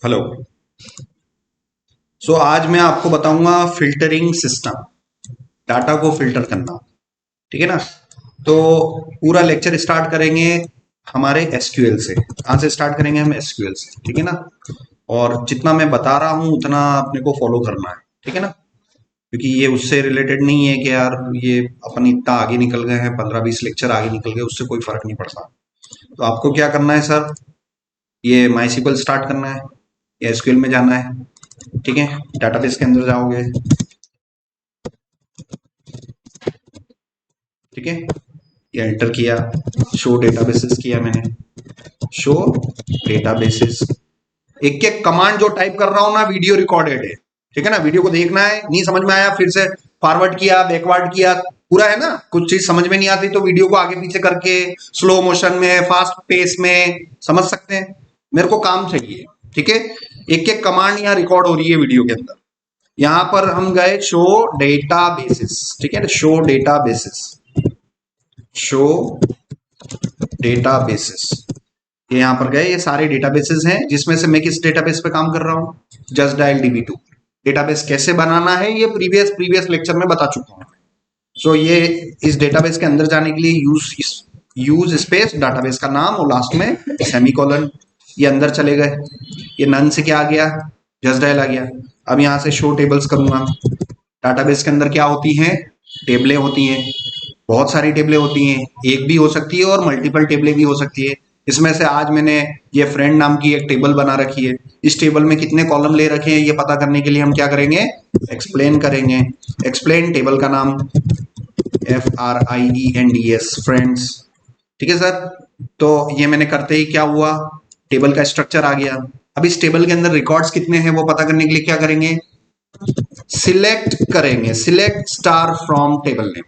Hello. आज मैं आपको बताऊंगा फिल्टरिंग सिस्टम, डाटा को फिल्टर करना। ठीक है ना। तो पूरा लेक्चर स्टार्ट करेंगे हमारे एसक्यूएल से। कहाँ से स्टार्ट करेंगे? हम एसक्यूएल से। ठीक है ना। और जितना मैं बता रहा हूँ उतना अपने को फॉलो करना है। ठीक है ना। क्योंकि ये उससे रिलेटेड नहीं है कि यार ये अपन इतना आगे निकल गए हैं, 15-20 लेक्चर आगे निकल गए, उससे कोई फर्क नहीं पड़ता। तो आपको क्या करना है सर? ये माइस्क्ल स्टार्ट करना है या एसक्यूएल में जाना है। ठीक है। डाटाबेस के अंदर जाओगे। ठीक है। ये एंटर किया, शो डेटाबेसेस किया मैंने। शो डेटाबेसेस, एक एक कमांड जो टाइप कर रहा हूं ना, वीडियो रिकॉर्डेड है। ठीक है ना। वीडियो को देखना है, नहीं समझ में आया फिर से फॉरवर्ड किया, बैकवर्ड किया, पूरा है ना। कुछ चीज समझ में नहीं आती तो वीडियो को आगे पीछे करके स्लो मोशन में, फास्ट पेस में समझ सकते हैं। मेरे को काम चाहिए। ठीक है। एक एक कमांड यहाँ रिकॉर्ड हो रही है वीडियो के अंदर। यहां पर हम गए शो डेटा बेसिस। ठीक है। Show data basis, show data basis, ये यहां पर गए। ये सारे डेटाबेसेस हैं जिसमें से मैं किस डेटाबेस पे काम कर रहा हूं? जस्ट डायल DB2 डेटाबेस कैसे बनाना है ये प्रीवियस लेक्चर में बता चुका हूं। ये इस डेटाबेस के अंदर जाने के लिए यूज स्पेस डाटाबेस का नाम और लास्ट में सेमीकोलन। ये अंदर चले गए। ये नन से क्या आ गया? जस्ट डायल आ गया। अब यहां से शो टेबल्स करूंगा। डाटाबेस के अंदर क्या होती हैं? टेबलें होती हैं। बहुत सारी टेबलें होती हैं, एक भी हो सकती है और मल्टीपल टेबलें भी हो सकती है। इसमें से आज मैंने ये फ्रेंड नाम की एक टेबल बना रखी है। इस टेबल में कितने कॉलम ले रखे हैं ये पता करने के लिए हम क्या करेंगे? एक्सप्लेन करेंगे। एक्सप्लेन टेबल का नाम FRIENDS, फ्रेंड्स। ठीक है सर। तो ये मैंने करते ही क्या हुआ? टेबल का स्ट्रक्चर आ गया। अब इस टेबल के अंदर रिकॉर्ड्स कितने हैं वो पता करने के लिए क्या करेंगे? सिलेक्ट करेंगे, select star from table name.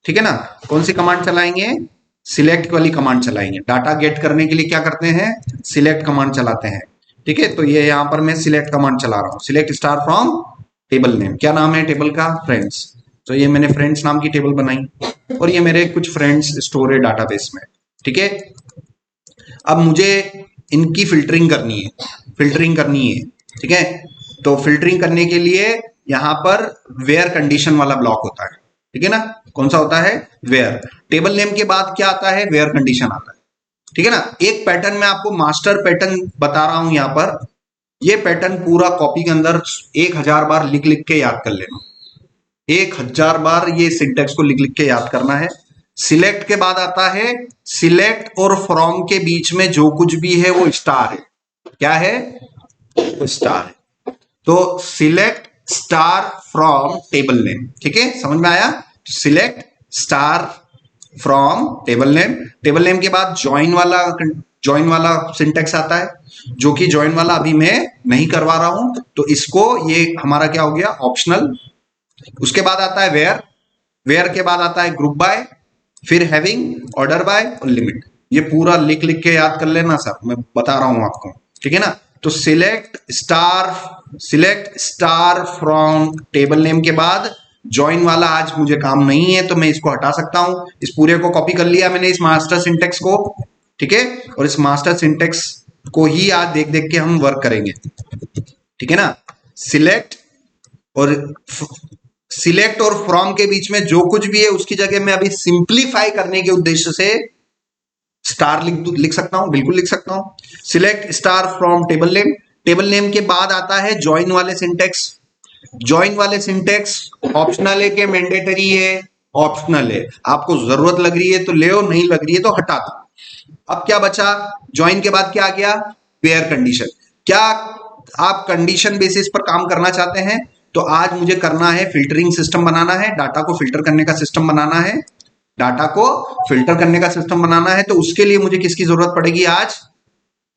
ठीक है ना। कौन सी कमांड चलाएंगे? सिलेक्ट वाली कमांड चलाएंगे। डाटा गेट करने के लिए क्या करते हैं? सिलेक्ट कमांड चलाते हैं। ठीक है। तो ये यहां पर मैं सिलेक्ट कमांड चला रहा हूं। Select star from table name. क्या नाम है टेबल का? फ्रेंड्स। तो ये मैंने फ्रेंड्स नाम की टेबल बनाई और ये मेरे कुछ फ्रेंड्स स्टोर है डाटाबेस में। ठीक है। अब मुझे इनकी फिल्टरिंग करनी है, फिल्टरिंग करनी है। ठीक है। तो फिल्टरिंग करने के लिए यहां पर वेयर कंडीशन वाला ब्लॉक होता है। ठीक है ना। कौन सा होता है? वेयर। टेबल नेम के बाद क्या आता है? वेयर कंडीशन आता है। ठीक है ना। एक पैटर्न मैं आपको मास्टर पैटर्न बता रहा हूं यहां पर। ये पैटर्न पूरा कॉपी के अंदर 1000 बार लिख लिख के याद कर लेना। 1000 बार ये सिंटेक्स को लिख लिख के याद करना है। सिलेक्ट के बाद आता है, सिलेक्ट और फ्रॉम के बीच में जो कुछ भी है वो स्टार है। क्या है? वो स्टार है। तो select star from table name. ठीक है। समझ में आया? Select star from table name. Table name के बाद ज्वाइन वाला सिंटेक्स आता है, जो कि ज्वाइन वाला अभी मैं नहीं करवा रहा हूं। तो इसको, ये हमारा क्या हो गया? ऑप्शनल। उसके बाद आता है वेयर। वेयर के बाद आता है ग्रुप बाय, फिर हैविंग, ऑर्डर बाय और लिमिट। ये पूरा लिख लिख के याद कर लेना सर, मैं बता रहा हूं आपको। ठीक है ना। तो select star from table name के बाद ज्वाइन वाला आज मुझे काम नहीं है तो मैं इसको हटा सकता हूं। इस पूरे को कॉपी कर लिया मैंने, इस मास्टर सिंटेक्स को। ठीक है। और इस मास्टर सिंटेक्स को ही आज देख देख के हम वर्क करेंगे। ठीक है ना। सिलेक्ट और सिलेक्ट और फ्रॉम के बीच में जो कुछ भी है उसकी जगह मैं अभी सिंप्लीफाई करने के उद्देश्य से स्टार लिख सकता हूं। बिल्कुल लिख सकता हूं। Select star from table name. Table name के बाद आता है ज्वाइन वाले सिंटेक्स। ज्वाइन वाले सिंटेक्स ऑप्शनल है कि मैंडेटरी है? ऑप्शनल है। आपको जरूरत लग रही है तो ले, नहीं लग रही है तो हटा दो। अब क्या बचा? ज्वाइन के बाद क्या आ गया? Where condition. क्या आप कंडीशन बेसिस पर काम करना चाहते हैं? तो आज मुझे करना है, फिल्टरिंग सिस्टम बनाना है, डाटा को फिल्टर करने का सिस्टम बनाना है। डाटा को फिल्टर करने का सिस्टम बनाना है तो उसके लिए मुझे किसकी जरूरत पड़ेगी आज?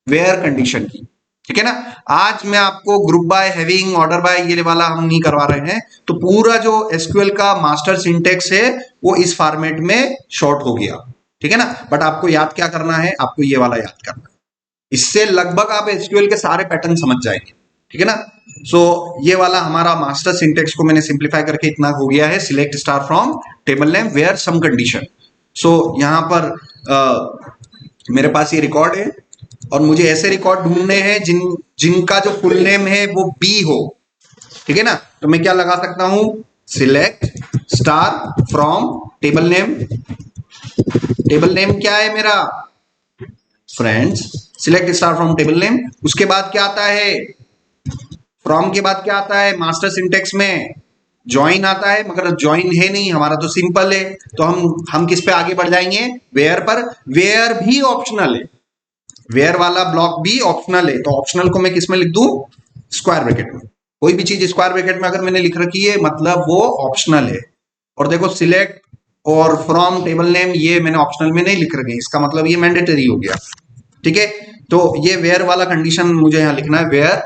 वेयर कंडीशन की। ठीक है ना। आज मैं आपको group by, having, order by ये वाला हम नहीं करवा रहे हैं। तो पूरा जो एसक्यूएल का मास्टर सिंटेक्स है वो इस फॉर्मेट में शॉर्ट हो गया। ठीक है ना। बट आपको याद क्या करना है? आपको ये वाला याद करना है। इससे लगभग आप एसक्यूएल के सारे पैटर्न समझ जाएंगे। ठीक है ना। ये वाला हमारा मास्टर सिंटेक्स को मैंने सिंप्लीफाई करके इतना हो गया है। Select star from table name where some condition. यहां पर मेरे पास ये रिकॉर्ड है। और मुझे ऐसे रिकॉर्ड ढूंढने हैं जिनका जो फुल नेम है वो बी हो, ठीक है ना। तो मैं क्या लगा सकता हूं, select star from table name. Table name क्या है मेरा, friends. Select star from table name, उसके बाद क्या आता है, फ्रॉम के बाद क्या आता है, मास्टर सिंटेक्स में ज्वाइन आता है, मगर ज्वाइन है नहीं हमारा, तो सिंपल है। तो हम किस पे आगे बढ़ जाएंगे, वेयर पर। वेयर भी ऑप्शनल है, वेयर वाला ब्लॉक भी ऑप्शनल है, तो ऑप्शनल को मैं किस में लिख दूं, स्क्वायर ब्रैकेट में। कोई भी चीज स्क्वायर ब्रैकेट में अगर मैंने लिख रखी है मतलब वो ऑप्शनल है। और देखो सिलेक्ट और फ्रॉम टेबल नेम ये मैंने ऑप्शनल में नहीं लिख रखे, इसका मतलब ये मैंडेटरी हो गया, ठीक है। तो ये वेयर वाला कंडीशन मुझे यहाँ लिखना है, वेयर।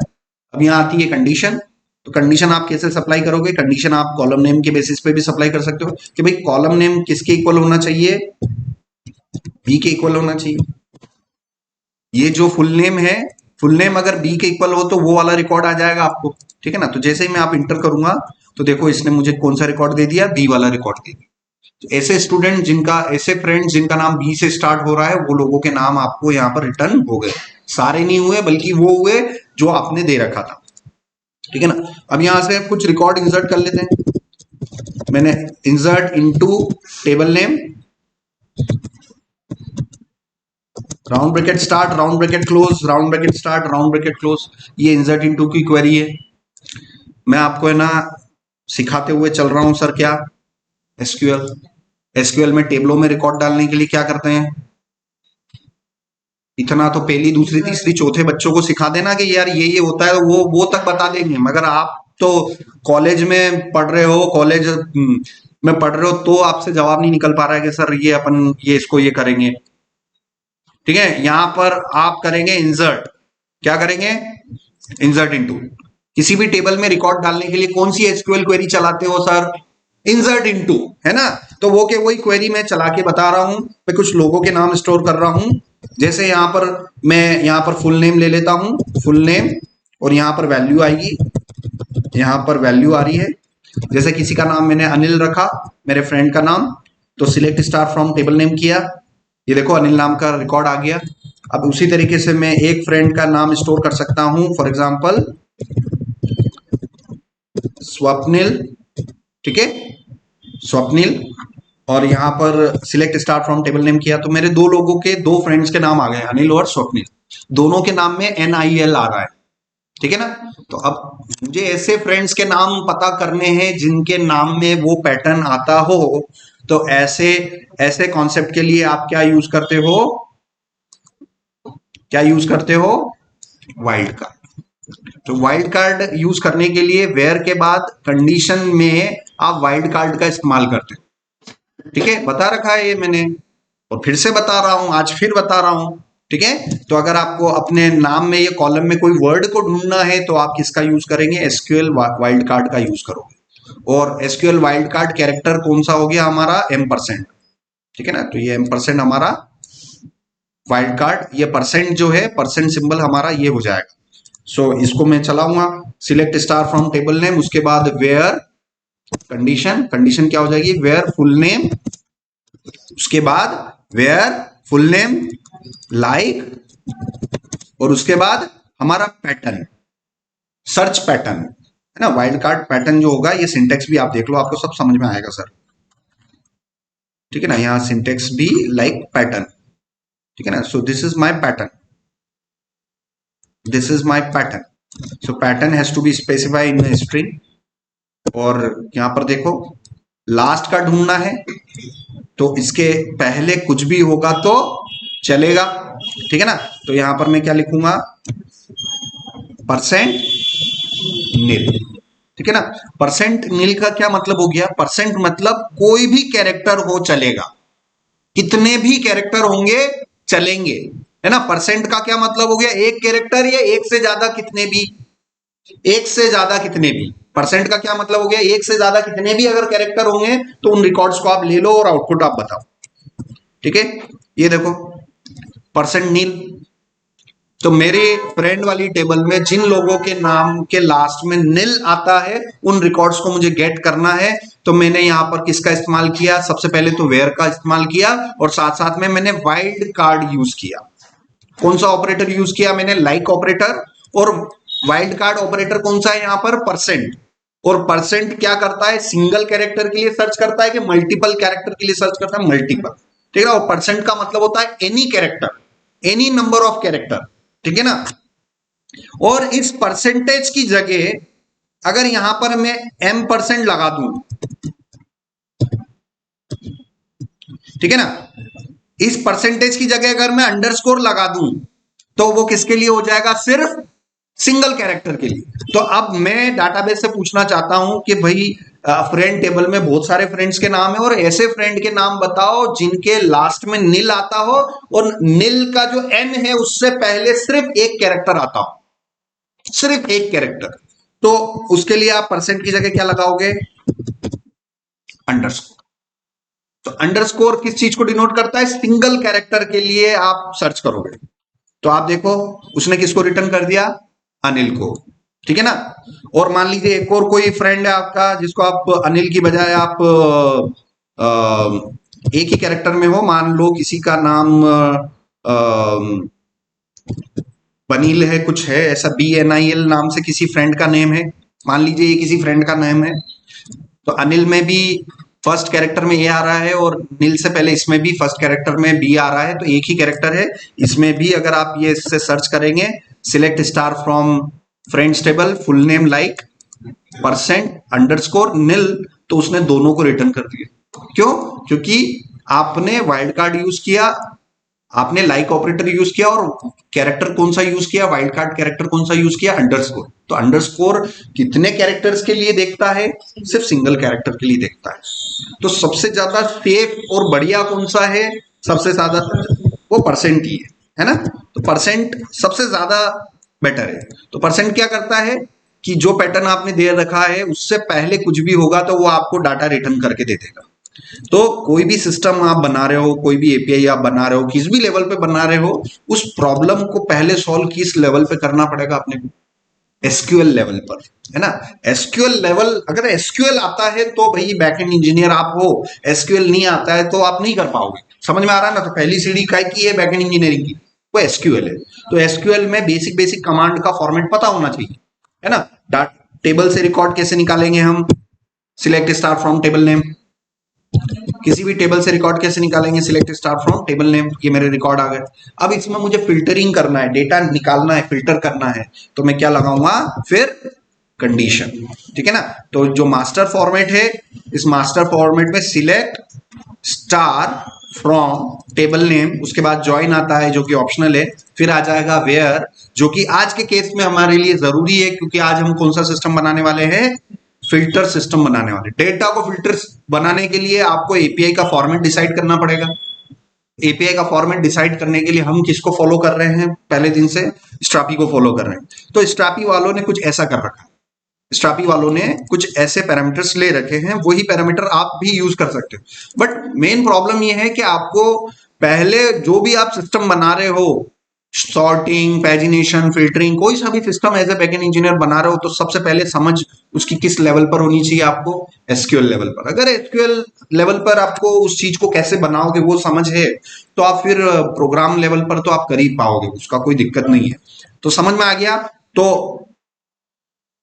अब यहाँ आती है कंडीशन, तो कंडीशन आप कैसे सप्लाई करोगे, कंडीशन आप कॉलम नेम के बेसिस पे भी सप्लाई कर सकते हो कि भाई कॉलम नेम किसके इक्वल होना चाहिए, बी के इक्वल होना चाहिए। ये जो फुल नेम है, फुल नेम अगर बी के इक्वल हो तो वो वाला रिकॉर्ड आ जाएगा आपको, ठीक है ना। तो जैसे ही मैं आप इंटर करूंगा तो देखो इसने मुझे कौन सा रिकॉर्ड दे दिया, बी वाला रिकॉर्ड दे दिया। तो ऐसे स्टूडेंट जिनका, ऐसे फ्रेंड्स जिनका नाम बी से स्टार्ट हो रहा है वो लोगों के नाम आपको यहाँ पर रिटर्न हो गए। सारे नहीं हुए बल्कि वो हुए जो आपने दे रखा था, ठीक है ना। अब यहां से कुछ रिकॉर्ड इंसर्ट कर लेते हैं। मैंने insert into table name, round bracket start, round bracket close, round bracket start, round bracket close. ये इंसर्ट इनटू की क्वेरी है। मैं आपको है ना सिखाते हुए चल रहा हूं सर, क्या एसक्यूएल। एसक्यूएल में टेबलों में रिकॉर्ड डालने के लिए क्या करते हैं, इतना तो पहली दूसरी तीसरी चौथे बच्चों को सिखा देना कि यार ये होता है, वो तक बता देंगे। मगर आप तो कॉलेज में पढ़ रहे हो, कॉलेज में पढ़ रहे हो, तो आपसे जवाब नहीं निकल पा रहा है कि सर ये अपन ये इसको ये करेंगे, ठीक है। यहां पर आप करेंगे इंसर्ट, क्या करेंगे, इंसर्ट इनटू। किसी भी टेबल में रिकॉर्ड डालने के लिए कौन सी एसक्यूएल क्वेरी चलाते हो सर, इंसर्ट इनटू, है ना। तो वो के वही क्वेरी मैं चला के बता रहा हूं, मैं कुछ लोगों के नाम स्टोर कर रहा हूं। जैसे यहां पर मैं यहां पर फुल नेम ले लेता हूं, फुल नेम, और यहां पर वैल्यू आएगी, यहां पर वैल्यू आ रही है। जैसे किसी का नाम मैंने अनिल रखा, मेरे फ्रेंड का नाम, तो select star from table name किया, ये देखो अनिल नाम का रिकॉर्ड आ गया। अब उसी तरीके से मैं एक फ्रेंड का नाम स्टोर कर सकता हूं, फॉर एग्जाम्पल स्वप्निल, ठीक है, स्वप्निल। और यहां पर select star from table name किया, तो मेरे दो लोगों के, दो फ्रेंड्स के नाम आ गए, अनिल और स्वप्निल। दोनों के नाम में NIL आ रहा है, ठीक है ना। तो अब मुझे ऐसे फ्रेंड्स के नाम पता करने हैं जिनके नाम में वो पैटर्न आता हो। तो ऐसे ऐसे कॉन्सेप्ट के लिए आप क्या यूज करते हो, क्या यूज करते हो, वाइल्ड कार्ड। तो वाइल्ड कार्ड यूज करने के लिए वेयर के बाद कंडीशन में आप वाइल्ड कार्ड का इस्तेमाल करते हो, ठीक है। बता रखा है ये मैंने, और फिर से बता रहा हूं, आज फिर बता रहा हूं, ठीक है। तो अगर आपको अपने नाम में, ये कॉलम में कोई वर्ड को ढूंढना है तो आप किसका यूज करेंगे, एसक्यूएल वाइल्ड कार्ड का यूज करोगे। और एसक्यूएल वाइल्ड कार्ड कैरेक्टर कौन सा हो गया हमारा, M%, ठीक है ना। तो ये M% हमारा वाइल्ड कार्ड, ये परसेंट जो है, परसेंट सिंबल हमारा ये हो जाएगा। सो इसको मैं चलाऊंगा, select star from table name, उसके बाद वेयर कंडीशन, कंडीशन क्या हो जाएगी, वेयर फुल नेम, उसके बाद वेयर फुल नेम लाइक, और उसके बाद हमारा पैटर्न, सर्च पैटर्न, है ना। वाइल्ड कार्ड पैटर्न जो होगा, ये सिंटेक्स भी आप देख लो, आपको सब समझ में आएगा सर, ठीक है ना। यहां सिंटेक्स भी लाइक पैटर्न, ठीक है ना। So this is my pattern, this is my pattern. So pattern has to be specify in string. और यहां पर देखो लास्ट का ढूंढना है, तो इसके पहले कुछ भी होगा तो चलेगा, ठीक है ना। तो यहां पर मैं क्या लिखूंगा, परसेंट नील, ठीक है ना। परसेंट नील का क्या मतलब हो गया, परसेंट मतलब कोई भी कैरेक्टर हो चलेगा, कितने भी कैरेक्टर होंगे चलेंगे, है ना। परसेंट का क्या मतलब हो गया, एक कैरेक्टर या एक से ज्यादा कितने भी, एक से ज्यादा कितने भी। परसेंट का क्या मतलब हो गया, एक से ज्यादा कितने भी अगर कैरेक्टर होंगे तो उन रिकॉर्ड्स को आप ले लो और आउटपुट आप बताओ, ठीक है। ये देखो परसेंट नील। तो मेरे फ्रेंड वाली टेबल में जिन लोगों के नाम के लास्ट में नील आता है उन रिकॉर्ड्स को मुझे गेट करना है। तो मैंने यहां पर किसका इस्तेमाल किया, सबसे पहले तो वेयर का इस्तेमाल किया, और साथ साथ में मैंने वाइल्ड कार्ड यूज किया, कौन सा ऑपरेटर यूज किया मैंने? Like operator. और वाइल्ड कार्ड ऑपरेटर कौन सा है यहाँ पर? परसेंट। और परसेंट क्या करता है? सिंगल कैरेक्टर के लिए सर्च करता है कि मल्टीपल कैरेक्टर के लिए सर्च करता है? मल्टीपल। ठीक है। और परसेंट का मतलब होता है any character, any number of character. ठीक है ना। और इस परसेंटेज की जगह अगर यहां पर मैं m% लगा दूं, ठीक है ना, इस परसेंटेज की जगह अगर मैं अंडरस्कोर लगा दूं तो वो किसके लिए हो जाएगा? सिर्फ सिंगल कैरेक्टर के लिए। तो अब मैं डाटाबेस से पूछना चाहता हूं कि भाई फ्रेंड टेबल में बहुत सारे फ्रेंड्स के नाम है और ऐसे फ्रेंड के नाम बताओ जिनके लास्ट में नील आता हो और नील का जो n है उससे पहले सिर्फ एक कैरेक्टर आता हो, सिर्फ एक कैरेक्टर। तो उसके लिए आप परसेंट की जगह क्या लगाओगे? अंडरस्कोर। तो अंडरस्कोर किस चीज को डिनोट करता है? सिंगल कैरेक्टर के लिए आप सर्च करोगे। तो आप देखो उसने किसको रिटर्न कर दिया? अनिल को। ठीक है ना। और मान लीजिए एक और कोई फ्रेंड है आपका जिसको आप अनिल की बजाय आप एक ही कैरेक्टर में हो, मान लो किसी का नाम बनील है, कुछ है ऐसा, BNIL नाम से किसी फ्रेंड का नेम है, मान लीजिए ये किसी फ्रेंड का नेम है। तो अनिल में भी फर्स्ट कैरेक्टर में ए आ रहा है और नील से पहले इसमें भी फर्स्ट कैरेक्टर में बी आ रहा है, तो एक ही कैरेक्टर है। इसमें भी अगर आप ये इससे सर्च करेंगे, select star from friends table full name like percent underscore Neel, तो उसने दोनों को रिटर्न कर दिया। क्यों? क्योंकि आपने वाइल्ड कार्ड यूज किया, आपने लाइक ऑपरेटर यूज किया और कैरेक्टर कौन सा यूज किया? वाइल्ड कार्ड कैरेक्टर कौन सा यूज किया? अंडरस्कोर। तो अंडरस्कोर कितने कैरेक्टर्स के लिए देखता है? सिर्फ सिंगल कैरेक्टर के लिए देखता है। तो सबसे ज्यादा सेफ और बढ़िया कौन सा है? सबसे ज्यादा वो परसेंट ही है ना। तो परसेंट सबसे ज्यादा बेटर है। तो परसेंट क्या करता है कि जो पैटर्न आपने दे रखा है उससे पहले कुछ भी होगा तो वो आपको डाटा रिटर्न करके दे देगा। तो कोई भी सिस्टम आप बना रहे हो, कोई भी एपीआई आप बना रहे हो, किस भी लेवल पे बना रहे हो, उस प्रॉब्लम को पहले सॉल्व किस लेवल पे करना पड़ेगा अपने को? एसक्यूएल लेवल पर, है ना। एसक्यूएल लेवल, अगर एसक्यूएल आता है तो भाई बैकएंड इंजीनियर आप हो, एसक्यूएल नहीं आता है तो आप नहीं कर पाओगे। समझ में आ रहा है ना। तो पहली सीढ़ी काय की है? बैकएंड इंजीनियरिंग की, वो एसक्यूएल है। तो एसक्यूएल में बेसिक बेसिक कमांड का फॉर्मेट पता होना चाहिए, है ना। टेबल से रिकॉर्ड कैसे निकालेंगे हम? Select star from table name. किसी भी टेबल से रिकॉर्ड कैसे निकालेंगे? Select star from table name. ये मेरे रिकॉर्ड आ गए। अब इसमें मुझे फिल्टरिंग करना है, डेटा निकालना है, फिल्टर करना है, तो मैं क्या लगाऊंगा? फिर कंडीशन। ठीक है ना। तो जो मास्टर फॉर्मेट है, इस मास्टर फॉर्मेट में select star from table name, उसके बाद ज्वाइन आता है जो कि ऑप्शनल है, फिर आ जाएगा वेयर, जो कि आज के केस में हमारे लिए जरूरी है क्योंकि आज हम कौन सा सिस्टम बनाने वाले हैं? फिल्टर सिस्टम बनाने वाले। डेटा को फिल्टर बनाने के लिए आपको एपीआई का फॉर्मेट डिसाइड करना पड़ेगा। एपीआई का फॉर्मेट डिसाइड करने के लिए हम किसको फॉलो कर रहे हैं? पहले दिन से स्ट्रापी को फॉलो कर रहे हैं। तो स्ट्रापी वालों ने कुछ ऐसा कर रखा है, स्ट्रापी वालों ने कुछ ऐसे पैरामीटर्स ले रखे हैं, वही पैरामीटर आप भी यूज कर सकते हो। बट मेन प्रॉब्लम यह है कि आपको पहले जो भी आप सिस्टम बना रहे हो, सॉर्टिंग, पैजिनेशन, फिल्टरिंग, कोई सा भी system as a backend engineer बना रहे हो, तो सबसे पहले समझ उसकी किस लेवल पर होनी चाहिए आपको? एसक्यूएल लेवल पर। अगर एसक्यूएल लेवल पर आपको उस चीज को कैसे बनाओगे वो समझ है, तो आप फिर प्रोग्राम लेवल पर तो आप कर ही पाओगे, उसका कोई दिक्कत नहीं है। तो समझ में आ गया। तो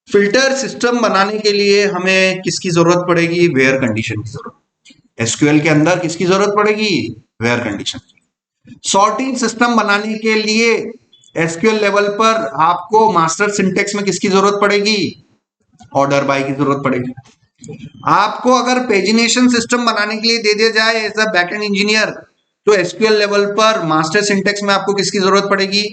फिल्टर सिस्टम बनाने के लिए हमें किसकी जरूरत पड़ेगी? वेयर कंडीशन की जरूरत। एसक्यूएल के अंदर किसकी जरूरत पड़ेगी? वेयर कंडीशन की। सॉर्टिंग सिस्टम बनाने के लिए एसक्यूएल लेवल पर आपको मास्टर सिंटेक्स में किसकी जरूरत पड़ेगी? ऑर्डर बाय की जरूरत पड़ेगी। आपको अगर पेजिनेशन सिस्टम बनाने के लिए दे दिया जाए एज अ बैकएंड इंजीनियर, तो एसक्यूएल लेवल पर मास्टर सिंटेक्स में आपको किसकी जरूरत पड़ेगी?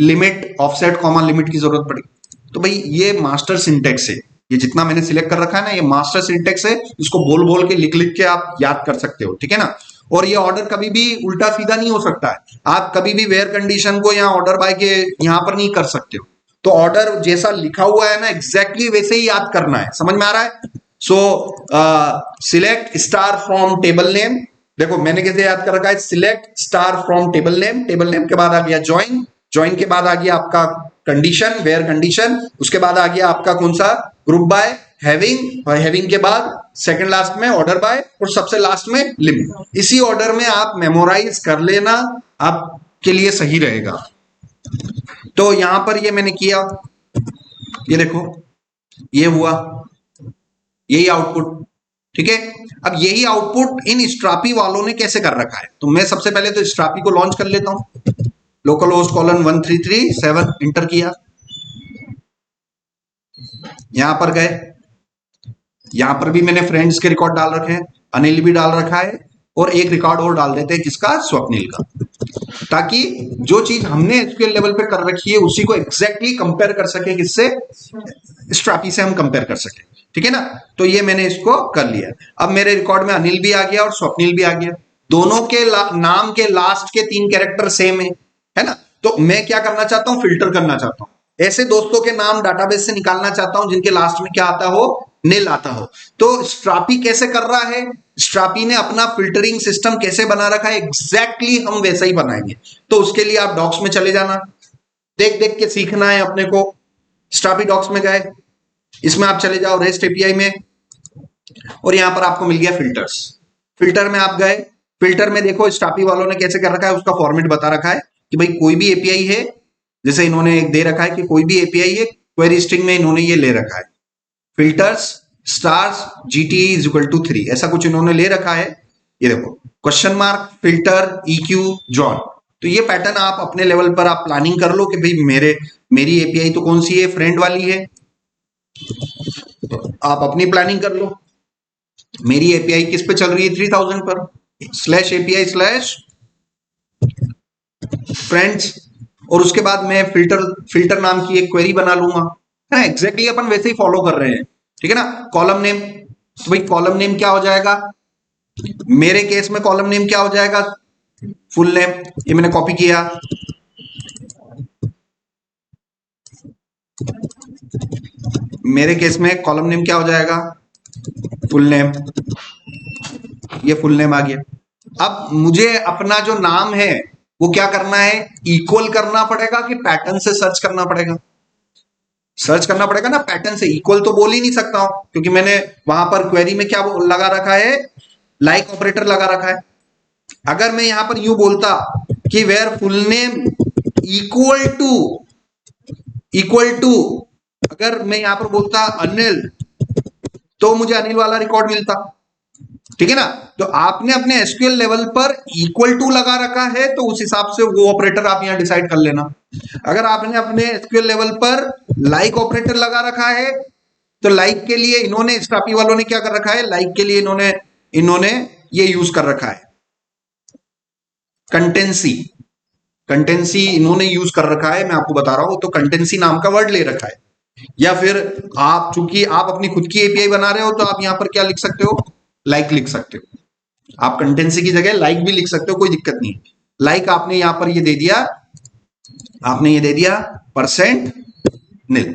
लिमिट, ऑफसेट, कॉमा लिमिट की जरूरत पड़ेगी। तो भाई ये मास्टर सिंटेक्स है, ये जितना मैंने सिलेक्ट कर रखा है ना, ये मास्टर सिंटेक्स है। इसको बोल बोल के लिख लिख के आप याद कर सकते हो। ठीक है ना। और ये ऑर्डर कभी भी उल्टा सीधा नहीं हो सकता है। आप कभी भी वेयर कंडीशन को यहाँ ऑर्डर बाय के यहाँ पर नहीं कर सकते हो। तो ऑर्डर जैसा लिखा हुआ है ना, एग्जैक्टली वैसे ही याद करना है। समझ में आ रहा है। सो select star from table name. देखो मैंने कैसे याद कर रखा है? Select star from table name, table name के बाद आ गया ज्वाइन, ज्वाइन के बाद आ गया आपका कंडीशन, वेयर कंडीशन, उसके बाद आ गया आपका कौन सा? ग्रुप बाय, हैविंग, और हैविंग के बाद सेकंड लास्ट में ऑर्डर बाय, और सबसे लास्ट में लिमिट। इसी ऑर्डर में आप मेमोराइज कर लेना। आप के लिए सही रहेगा। तो यहां पर ये मैंने किया, ये देखो ये हुआ, यही आउटपुट। ठीक है, अब यही आउटपुट इन स्ट्रापी वालों ने कैसे कर रखा है, तो मैं सबसे पहले तो स्ट्रापी को लॉन्च कर लेता हूं। लोकल होस्ट कॉलन 1337 इंटर किया, यहां पर गए, यहां पर भी मैंने फ्रेंड्स के रिकॉर्ड डाल रखे हैं, अनिल भी डाल रखा है, और एक रिकॉर्ड और डाल देते हैं, किसका, स्वप्निल का, ताकि जो चीज हमने एसक्यूएल लेवल पे कर रखी है उसी को एग्जैक्टली कंपेयर कर सके, किससे, स्ट्रापी से हम कंपेयर कर सके। ठीक है ना, तो ये मैंने इसको कर लिया। अब मेरे रिकॉर्ड में अनिल भी आ गया और स्वप्निल भी आ गया, दोनों के नाम के लास्ट के 3 कैरेक्टर सेम है ना। तो मैं क्या करना चाहता हूं, फिल्टर करना चाहता हूं, ऐसे दोस्तों के नाम डाटाबेस से निकालना चाहता हूं जिनके लास्ट में क्या आता हो, नील आता हो। तो स्ट्रापी कैसे कर रहा है, स्ट्रापी ने अपना फिल्टरिंग सिस्टम कैसे बना रखा है, एग्जैक्टली हम वैसा ही बनाएंगे। तो उसके लिए आप डॉक्स में चले जाना, देख देख के सीखना है अपने को। स्ट्रापी डॉक्स में गए, इसमें आप चले जाओ रेस्ट एपीआई में, और यहां पर आपको मिल गया फिल्टर्स। फिल्टर में आप गए, फिल्टर में देखो स्ट्रापी वालों ने कैसे कर रखा है, उसका फॉर्मेट बता रखा है कि भाई कोई भी एपीआई है, जैसे इन्होंने एक दे रखा है कि कोई भी एपीआई है, क्वेरी स्ट्रिंग में इन्होंने ये ले रखा है, filters stars GT is equal to 3, ऐसा कुछ इन्होंने ले रखा है। ये देखो question mark filter EQ John. तो ये पैटर्न आप अपने लेवल पर आप प्लानिंग कर लो कि भाई मेरी एपीआई तो कौन सी है, फ्रेंड वाली है, तो आप अपनी प्लानिंग कर लो। मेरी एपीआई किस पे चल रही है, 3000 पर, स्लैश एपीआई स्लैश फ्रेंड्स, और उसके बाद मैं फिल्टर नाम की एक क्वेरी बना लूंगा, है ना। एग्जैक्टली अपन वैसे ही फॉलो कर रहे हैं, ठीक है ना। कॉलम नेम, तो भाई कॉलम नेम क्या हो जाएगा, मेरे केस में कॉलम नेम क्या हो जाएगा, फुल नेम, ये मैंने कॉपी किया, मेरे केस में कॉलम नेम क्या हो जाएगा, फुल नेम, ये फुल नेम आ गया। अब मुझे अपना जो नाम है वो क्या करना है, इक्वल करना पड़ेगा कि पैटर्न से सर्च करना पड़ेगा, सर्च करना पड़ेगा ना पैटर्न से। इक्वल तो बोल ही नहीं सकता हूं क्योंकि मैंने वहां पर क्वेरी में क्या लगा रखा है, लाइक ऑपरेटर लगा रखा है। अगर मैं यहां पर यूं बोलता कि where full name equal to अगर मैं यहां पर बोलता अनिल, तो मुझे अनिल वाला रिकॉर्ड मिलता, ठीक है ना। तो आपने अपने एसक्यूएल लेवल पर इक्वल टू लगा रखा है तो उस हिसाब से वो ऑपरेटर आप यहां डिसाइड कर लेना। अगर आपने अपने एसक्यूएल लेवल पर लाइक ऑपरेटर लगा रखा है तो लाइक के लिए इन्होंने, स्ट्रापी वालों ने क्या कर रखा है, लाइक के लिए इन्होंने ये यूज कर रखा है, कंटेंसी इन्होंने यूज कर रखा है, मैं आपको बता रहा हूं। तो कंटेंसी नाम का वर्ड ले रखा है, या फिर आप चूंकि आप अपनी खुद की एपीआई बना रहे हो तो आप यहां पर क्या लिख सकते हो, लाइक लिख सकते हो। आप कंटेंसी की जगह लाइक भी लिख सकते हो, कोई दिक्कत नहीं। लाइक आपने यहां पर ये दे दिया, आपने ये दे दिया परसेंट निल,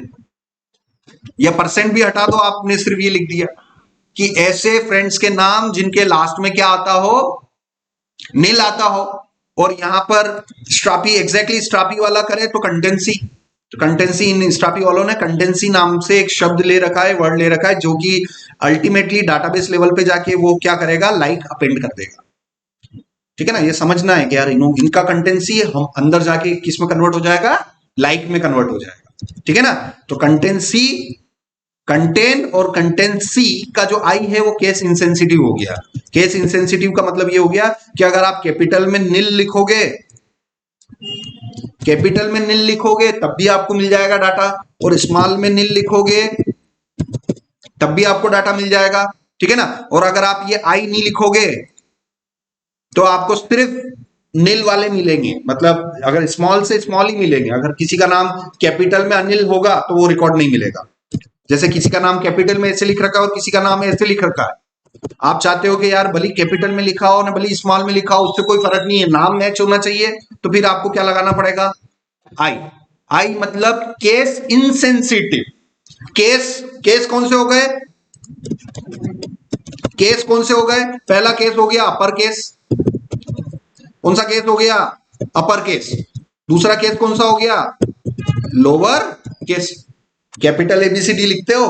या परसेंट भी हटा दो, आपने सिर्फ ये लिख दिया कि ऐसे फ्रेंड्स के नाम जिनके लास्ट में क्या आता हो, निल आता हो। और यहां पर स्ट्रापी एग्जैक्टली स्ट्रापी वाला करे तो कंटेंसी इन स्ट्रापी वालों ने कंटेंसी नाम से एक शब्द ले रखा है, वर्ड ले रखा है, जो कि अल्टीमेटली डाटाबेस लेवल पे जाके वो क्या करेगा, लाइक अपेंड कर देगा, ठीक है ना। ये समझना है कि यार इनका कंटेंसी हम अंदर जाके किस में कन्वर्ट हो जाएगा, लाइक में कन्वर्ट हो जाएगा, ठीक है ना। तो कंटेंसी, कंटेन और कंटेंसी का जो आई है वो केस इंसेंसिटिव हो गया। केस इंसेंसिटिव का मतलब ये हो गया कि अगर आप कैपिटल में निल लिखोगे, कैपिटल में निल लिखोगे तब भी आपको मिल जाएगा डाटा, और स्मॉल में निल लिखोगे तब भी आपको डाटा मिल जाएगा, ठीक है ना। और अगर आप ये आई नहीं लिखोगे तो आपको सिर्फ निल वाले मिलेंगे, मतलब अगर स्मॉल से स्मॉल ही मिलेंगे। अगर किसी का नाम कैपिटल में अनिल होगा तो वो रिकॉर्ड नहीं मिलेगा। जैसे किसी का नाम कैपिटल में ऐसे लिख रखा है और किसी का नाम ऐसे लिख रखा है, आप चाहते हो कि यार भली कैपिटल में लिखा हो ना भली स्मॉल में लिखा हो, उससे कोई फर्क नहीं है, नाम मैच होना चाहिए। तो फिर आपको क्या लगाना पड़ेगा, आई मतलब केस इनसेंसिटिव। केस कौन से हो गए, केस कौन से हो गए, पहला केस हो गया अपर केस, कौन सा केस हो गया, अपर केस। दूसरा केस कौन सा हो गया, लोअर केस। कैपिटल एबीसीडी लिखते हो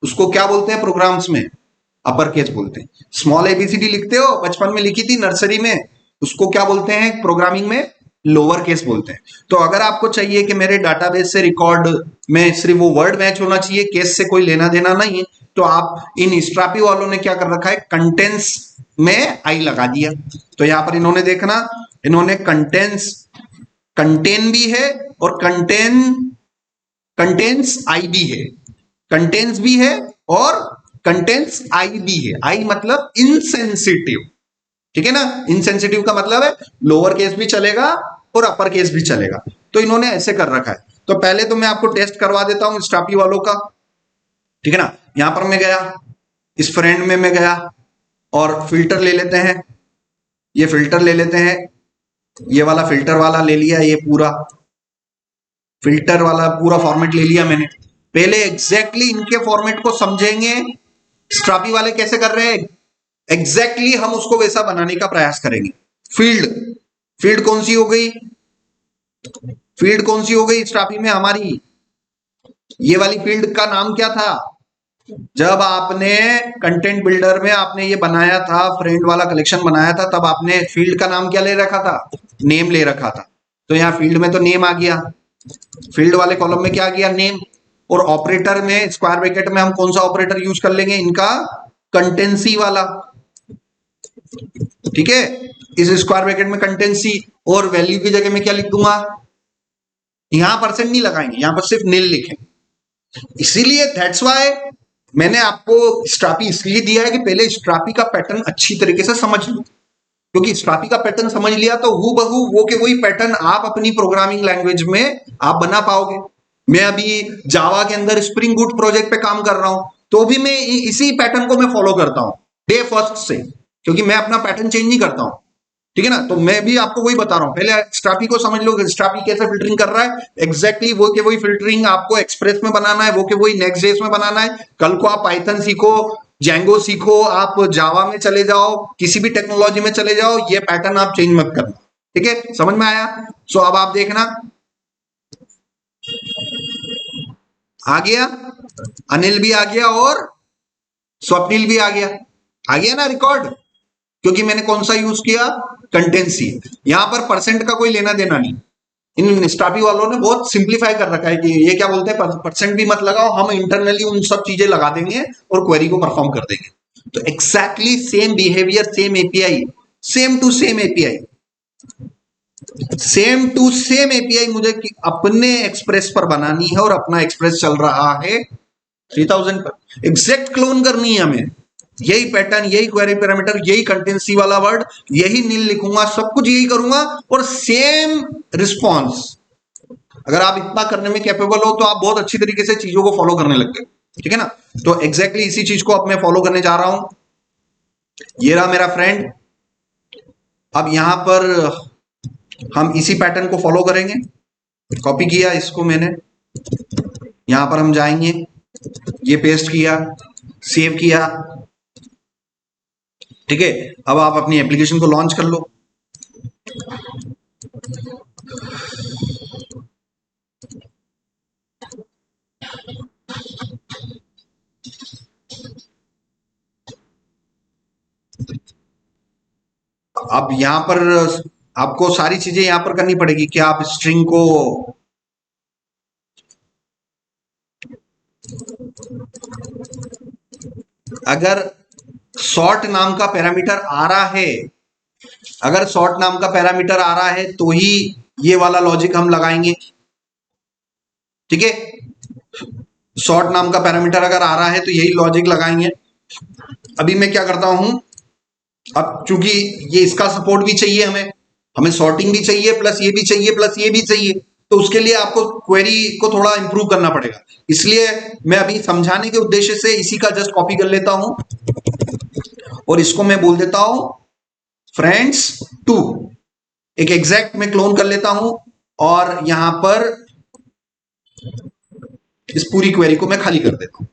उसको क्या बोलते हैं प्रोग्राम्स में, अपर केस बोलते हैं। स्मॉल एबीसीडी लिखते हो, बचपन में लिखी थी नर्सरी में, उसको क्या बोलते हैं प्रोग्रामिंग में, लोअर केस बोलते हैं। तो अगर आपको चाहिए कि मेरे डाटाबेस से रिकॉर्ड में सिर्फ वो वर्ड मैच होना चाहिए, केस से कोई लेना देना नहीं है, तो आप इन स्ट्रापी वालों ने क्या कर रखा है, कंटेंट्स में आई लगा दिया। तो यहां पर इन्होंने देखना, इन्होंने कंटेंट्स, कंटेन भी है और कंटेंट्स आई भी है, कंटेंट्स भी है और कंटेंट्स आई भी है। आई मतलब इनसेंसिटिव, ठीक है ना। इनसेंसिटिव का मतलब है लोअर केस भी चलेगा और अपर केस भी चलेगा। तो इन्होंने ऐसे कर रखा है। तो पहले तो मैं आपको टेस्ट करवा देता हूं स्ट्रापी वालों का, ठीक है ना। यहां पर मैं गया, इस फ्रेंड में मैं गया और फिल्टर ले लेते हैं, ये फिल्टर ले लेते हैं, ये वाला फिल्टर वाला ले लिया, ये पूरा फिल्टर वाला पूरा फॉर्मेट ले लिया मैंने। पहले एग्जैक्टली इनके फॉर्मेट को समझेंगे, स्ट्रापी वाले कैसे कर रहे हैं एग्जैक्टली हम उसको वैसा बनाने का प्रयास करेंगे। फील्ड, फील्ड कौन सी हो गई, फील्ड कौन सी हो गई स्ट्रापी में हमारी, ये वाली फील्ड का नाम क्या था, जब आपने कंटेंट बिल्डर में आपने ये बनाया था, फ्रेंड वाला कलेक्शन बनाया था, तब आपने फील्ड का नाम क्या ले रखा था, नेम ले रखा था। तो यहाँ फील्ड में तो नेम आ गया, फील्ड वाले कॉलम में क्या आ गया, नेम। और ऑपरेटर में स्क्वायर ब्रैकेट में हम कौन सा ऑपरेटर यूज कर लेंगे, इनका कंटेंसी वाला, ठीक है। इस स्क्वायर ब्रैकेट में कंटेंसी, और वैल्यू की जगह में क्या लिख दूंगा, यहां परसेंट नहीं लगाएंगे, यहां पर सिर्फ नील लिखेंगे। इसीलिए दैट्स वाई मैंने आपको स्ट्रापी इसलिए दिया है कि पहले स्ट्रापी का पैटर्न अच्छी तरीके से समझ लो, क्योंकि स्ट्रापी का पैटर्न समझ लिया तो हु बहू वो के वही पैटर्न आप अपनी प्रोग्रामिंग लैंग्वेज में आप बना पाओगे। मैं अभी जावा के अंदर स्प्रिंग बूट प्रोजेक्ट पे काम कर रहा हूं, तो भी मैं इसी पैटर्न को मैं फॉलो करता हूं डे फर्स्ट से, क्योंकि मैं अपना पैटर्न चेंज नहीं करता हूं, ठीक है ना। तो मैं भी आपको वही बता रहा हूं, पहले स्ट्रापी को समझ लो, स्ट्रापी कैसे फिल्टरिंग कर रहा है एग्जैक्टली वो के वही फिल्टरिंग आपको एक्सप्रेस में बनाना है, वो के वही नेक्स्ट जेस में बनाना है। कल को आप पाइथन सीखो, जैंगो सीखो, आप जावा में चले जाओ, किसी भी टेक्नोलॉजी में चले जाओ, ये पैटर्न आप चेंज मत करना, ठीक है, समझ में आया। सो अब आप देखना, आ गया, अनिल भी आ गया और स्वप्निल भी आ गया ना रिकॉर्ड, क्योंकि मैंने कौन सा यूज किया, कंटेंसी। यहां पर परसेंट का कोई लेना देना नहीं, इन स्ट्रापी वालों ने बहुत सिंप्लीफाई कर रखा है कि ये क्या बोलते हैं, परसेंट भी मत लगाओ, हम इंटरनली उन सब चीजें लगा देंगे और क्वेरी को परफॉर्म कर देंगे। तो exactly same behaviour, same API, same to same API, same to same API मुझे अपने एक्सप्रेस पर बनानी है, और अपना एक्सप्रेस चल रहा है 3000 पर, एग्जैक्ट क्लोन करनी है हमें, यही पैटर्न, यही क्वेरी पैरामीटर, यही कंटेंसी वाला वर्ड, यही नील लिखूंगा, सब कुछ यही करूंगा और सेम रिस्पॉन्स। अगर आप इतना करने में कैपेबल हो तो आप बहुत अच्छी तरीके से चीजों को फॉलो करने लग गए, ठीक है ना। तो एग्जैक्टली इसी चीज को अब मैं फॉलो करने जा रहा हूं। ये रहा मेरा फ्रेंड, अब यहां पर हम इसी पैटर्न को फॉलो करेंगे, कॉपी किया इसको मैंने, यहां पर हम जाएंगे, ये पेस्ट किया, सेव किया, ठीक है। अब आप अपनी एप्लीकेशन को लॉन्च कर लो। अब यहां पर आपको सारी चीजें यहां पर करनी पड़ेगी कि आप स्ट्रिंग को, अगर सॉर्ट नाम का पैरामीटर आ रहा है, अगर सॉर्ट नाम का पैरामीटर आ रहा है तो ही ये वाला लॉजिक हम लगाएंगे, ठीक है। सॉर्ट नाम का पैरामीटर अगर आ रहा है तो यही लॉजिक लगाएंगे। अभी मैं क्या करता हूं, अब चूंकि ये इसका सपोर्ट भी चाहिए हमें, हमें सॉर्टिंग भी चाहिए, प्लस ये भी चाहिए, प्लस ये भी चाहिए, तो उसके लिए आपको क्वेरी को थोड़ा इंप्रूव करना पड़ेगा। इसलिए मैं अभी समझाने के उद्देश्य से इसी का जस्ट कॉपी कर लेता हूं और इसको मैं बोल देता हूं फ्रेंड्स टू, एक एग्जैक्ट में क्लोन कर लेता हूं और यहां पर इस पूरी क्वेरी को मैं खाली कर देता हूं,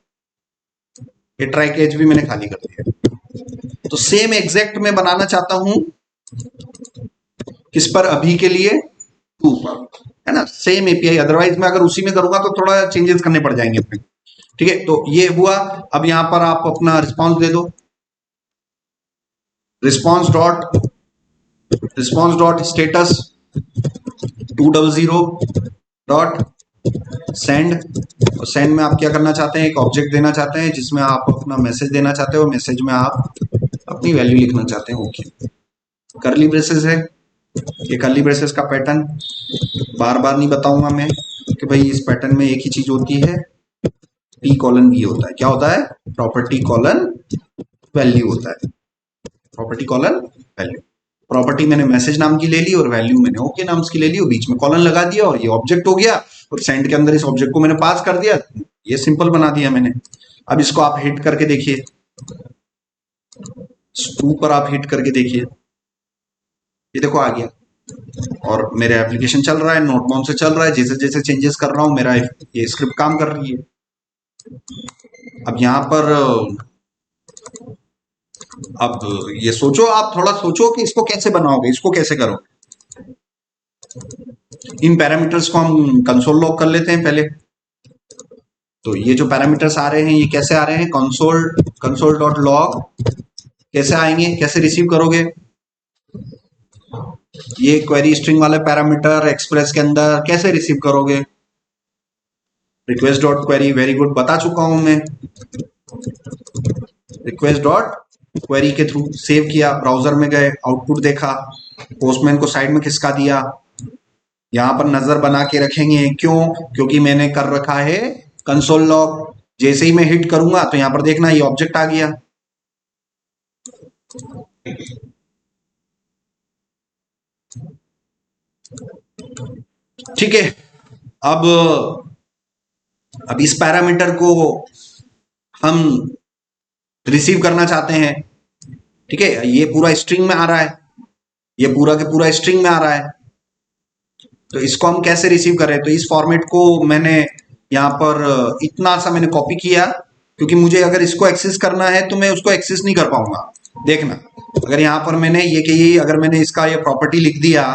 ये ट्राई कैच भी मैंने खाली कर दिया। तो सेम एग्जैक्ट में बनाना चाहता हूं किस पर, अभी के लिए टू पर, है ना, सेम एपीआई। अदरवाइज मैं अगर उसी में करूंगा तो थोड़ा चेंजेस करने पड़ जाएंगे अपने, ठीक है। तो ये हुआ, अब यहां पर आप अपना रिस्पॉन्स दे दो, रिस्पॉन्स डॉट स्टेटस, 200 सेंड। और सेंड में आप क्या करना चाहते हैं, एक ऑब्जेक्ट देना चाहते हैं जिसमें आप अपना मैसेज देना चाहते हो, मैसेज में आप अपनी वैल्यू लिखना चाहते हैं। ओके, करली ब्रेसेस है, ये करली ब्रेसेस का पैटर्न बार बार नहीं बताऊंगा मैं कि भाई इस पैटर्न में एक ही चीज होती है, P कॉलन V होता है। क्या होता है, प्रॉपर्टी कॉलन वैल्यू होता है, प्रॉपर्टी कॉलन वैल्यू। प्रॉपर्टी मैंने मैसेज नाम की ले ली और वैल्यू मैंने ओके नाम की ले ली और बीच में कॉलन लगा दिया और ये ऑब्जेक्ट हो गया और सेंड के अंदर इस ऑब्जेक्ट को मैंने पास कर दिया, ये सिंपल बना दिया मैंने। अब इसको आप हिट करके देखिए, टू पर आप हिट करके देखिए, ये देखो आ गया और मेरे एप्लीकेशन चल रहा है, नोटबाउंड से चल रहा है, जैसे जैसे चेंजेस कर रहा हूं मेरा ये स्क्रिप्ट काम कर रही है। अब यहाँ पर अब ये सोचो, आप थोड़ा सोचो कि इसको कैसे बनाओगे, इसको कैसे करोगे। इन पैरामीटर्स को हम कंसोल लॉग कर लेते हैं पहले। तो ये जो पैरामीटर्स आ रहे हैं ये कैसे आ रहे हैं, कंसोल डॉट लॉग कैसे आएंगे, कैसे रिसीव करोगे। ये क्वेरी स्ट्रिंग वाले पैरामीटर एक्सप्रेस के अंदर कैसे रिसीव करोगे, request dot query, very good, बता चुका हूं मैं। रिक्वेस्ट डॉट क्वेरी के थ्रू सेव किया, ब्राउजर में गए, आउटपुट देखा, पोस्टमैन को साइड में खिसका दिया। यहां पर नजर बना के रखेंगे, क्यों, क्योंकि मैंने कर रखा है कंसोल लॉग। जैसे ही मैं हिट करूंगा तो यहां पर देखना ये ऑब्जेक्ट आ गया। ठीक है, अब इस पैरामीटर को हम रिसीव करना चाहते हैं। ठीक है, ये पूरा स्ट्रिंग में आ रहा है, ये पूरा के पूरा स्ट्रिंग में आ रहा है, तो इसको हम कैसे रिसीव करें। तो इस फॉर्मेट को मैंने यहाँ पर इतना सा मैंने कॉपी किया, क्योंकि मुझे अगर इसको एक्सेस करना है तो मैं उसको एक्सेस नहीं कर पाऊंगा। देखना, अगर यहाँ पर मैंने ये कि अगर मैंने इसका ये प्रॉपर्टी लिख दिया,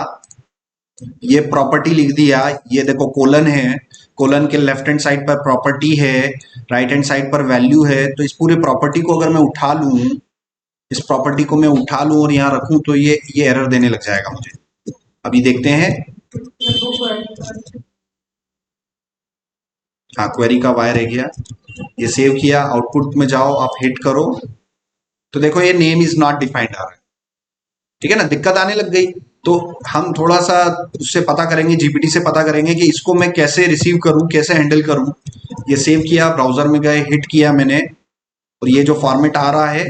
ये प्रॉपर्टी लिख दिया, ये देखो कोलन है, कोलन के लेफ्ट हैंड साइड पर प्रॉपर्टी है, राइट हैंड साइड पर वैल्यू है, तो इस पूरे प्रॉपर्टी को अगर मैं उठा लूं, इस प्रॉपर्टी को मैं उठा लूं और यहाँ रखूं तो ये एरर देने लग जाएगा मुझे। अभी देखते हैं, हाँ क्वेरी का वायर रह गया, ये सेव किया, आउटपुट में जाओ, आप हिट करो तो देखो ये नेम इज नॉट डिफाइंड आ रहा है। ठीक है ना, दिक्कत आने लग गई। तो हम थोड़ा सा उससे पता करेंगे, जीपीटी से पता करेंगे कि इसको मैं कैसे रिसीव करूं, कैसे हैंडल करूं। ये सेव किया, ब्राउजर में गए, हिट किया मैंने, और ये जो फॉर्मेट आ रहा है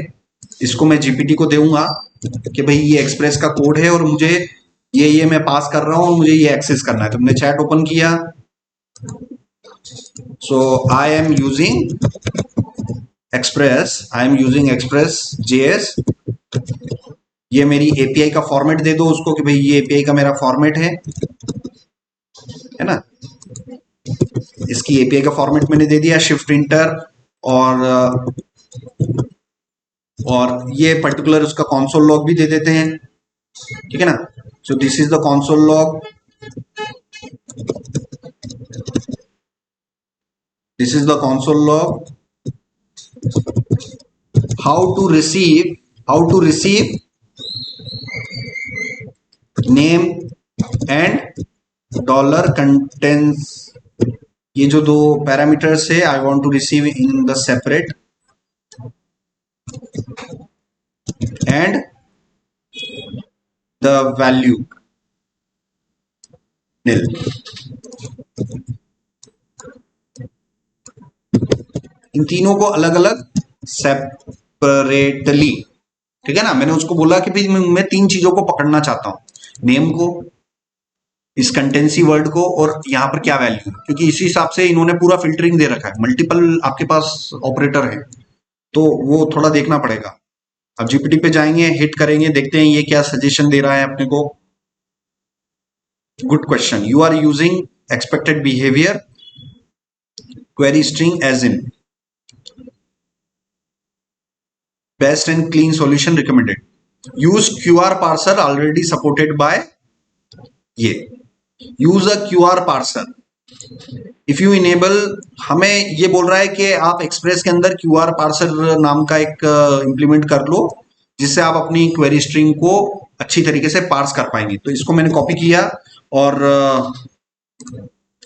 इसको मैं जीपीटी को दूंगा कि भाई ये एक्सप्रेस का कोड है और मुझे ये मैं पास कर रहा हूं और मुझे ये एक्सेस करना है। तो मैंने चैट ओपन किया, so I am using express JS। ये मेरी एपीआई का फॉर्मेट दे दो उसको कि भाई ये एपीआई का मेरा फॉर्मेट है ना। इसकी एपीआई का फॉर्मेट मैंने दे दिया, शिफ्ट इंटर, और ये पर्टिकुलर उसका कंसोल लॉग भी दे देते हैं। ठीक है ना, so this is the console log, this is the console log, how to receive name and dollar contents. ये जो दो पैरामीटर्स है, I want to receive in the separate and the value nil। इन तीनों को अलग अलग सेपरेटली, ठीक है ना। मैंने उसको बोला कि भाई मैं तीन चीजों को पकड़ना चाहता हूं, नेम को, इस कंटेंसी वर्ड को, और यहाँ पर क्या वैल्यू है, क्योंकि इसी हिसाब से इन्होंने पूरा फिल्टरिंग दे रखा है। मल्टीपल आपके पास ऑपरेटर है तो वो थोड़ा देखना पड़ेगा। अब जीपीटी पे जाएंगे, हिट करेंगे, देखते हैं ये क्या सजेशन दे रहा है अपने को। Good question, you are using expected behaviour query string as in best and clean solution recommended, use QR parser already supported by, ये use a QR parser if you enable. हमें ये बोल रहा है कि आप एक्सप्रेस के अंदर QR पार्सर नाम का एक इंप्लीमेंट कर लो, जिससे आप अपनी क्वेरी स्ट्रिंग को अच्छी तरीके से पार्स कर पाएंगे। तो इसको मैंने कॉपी किया और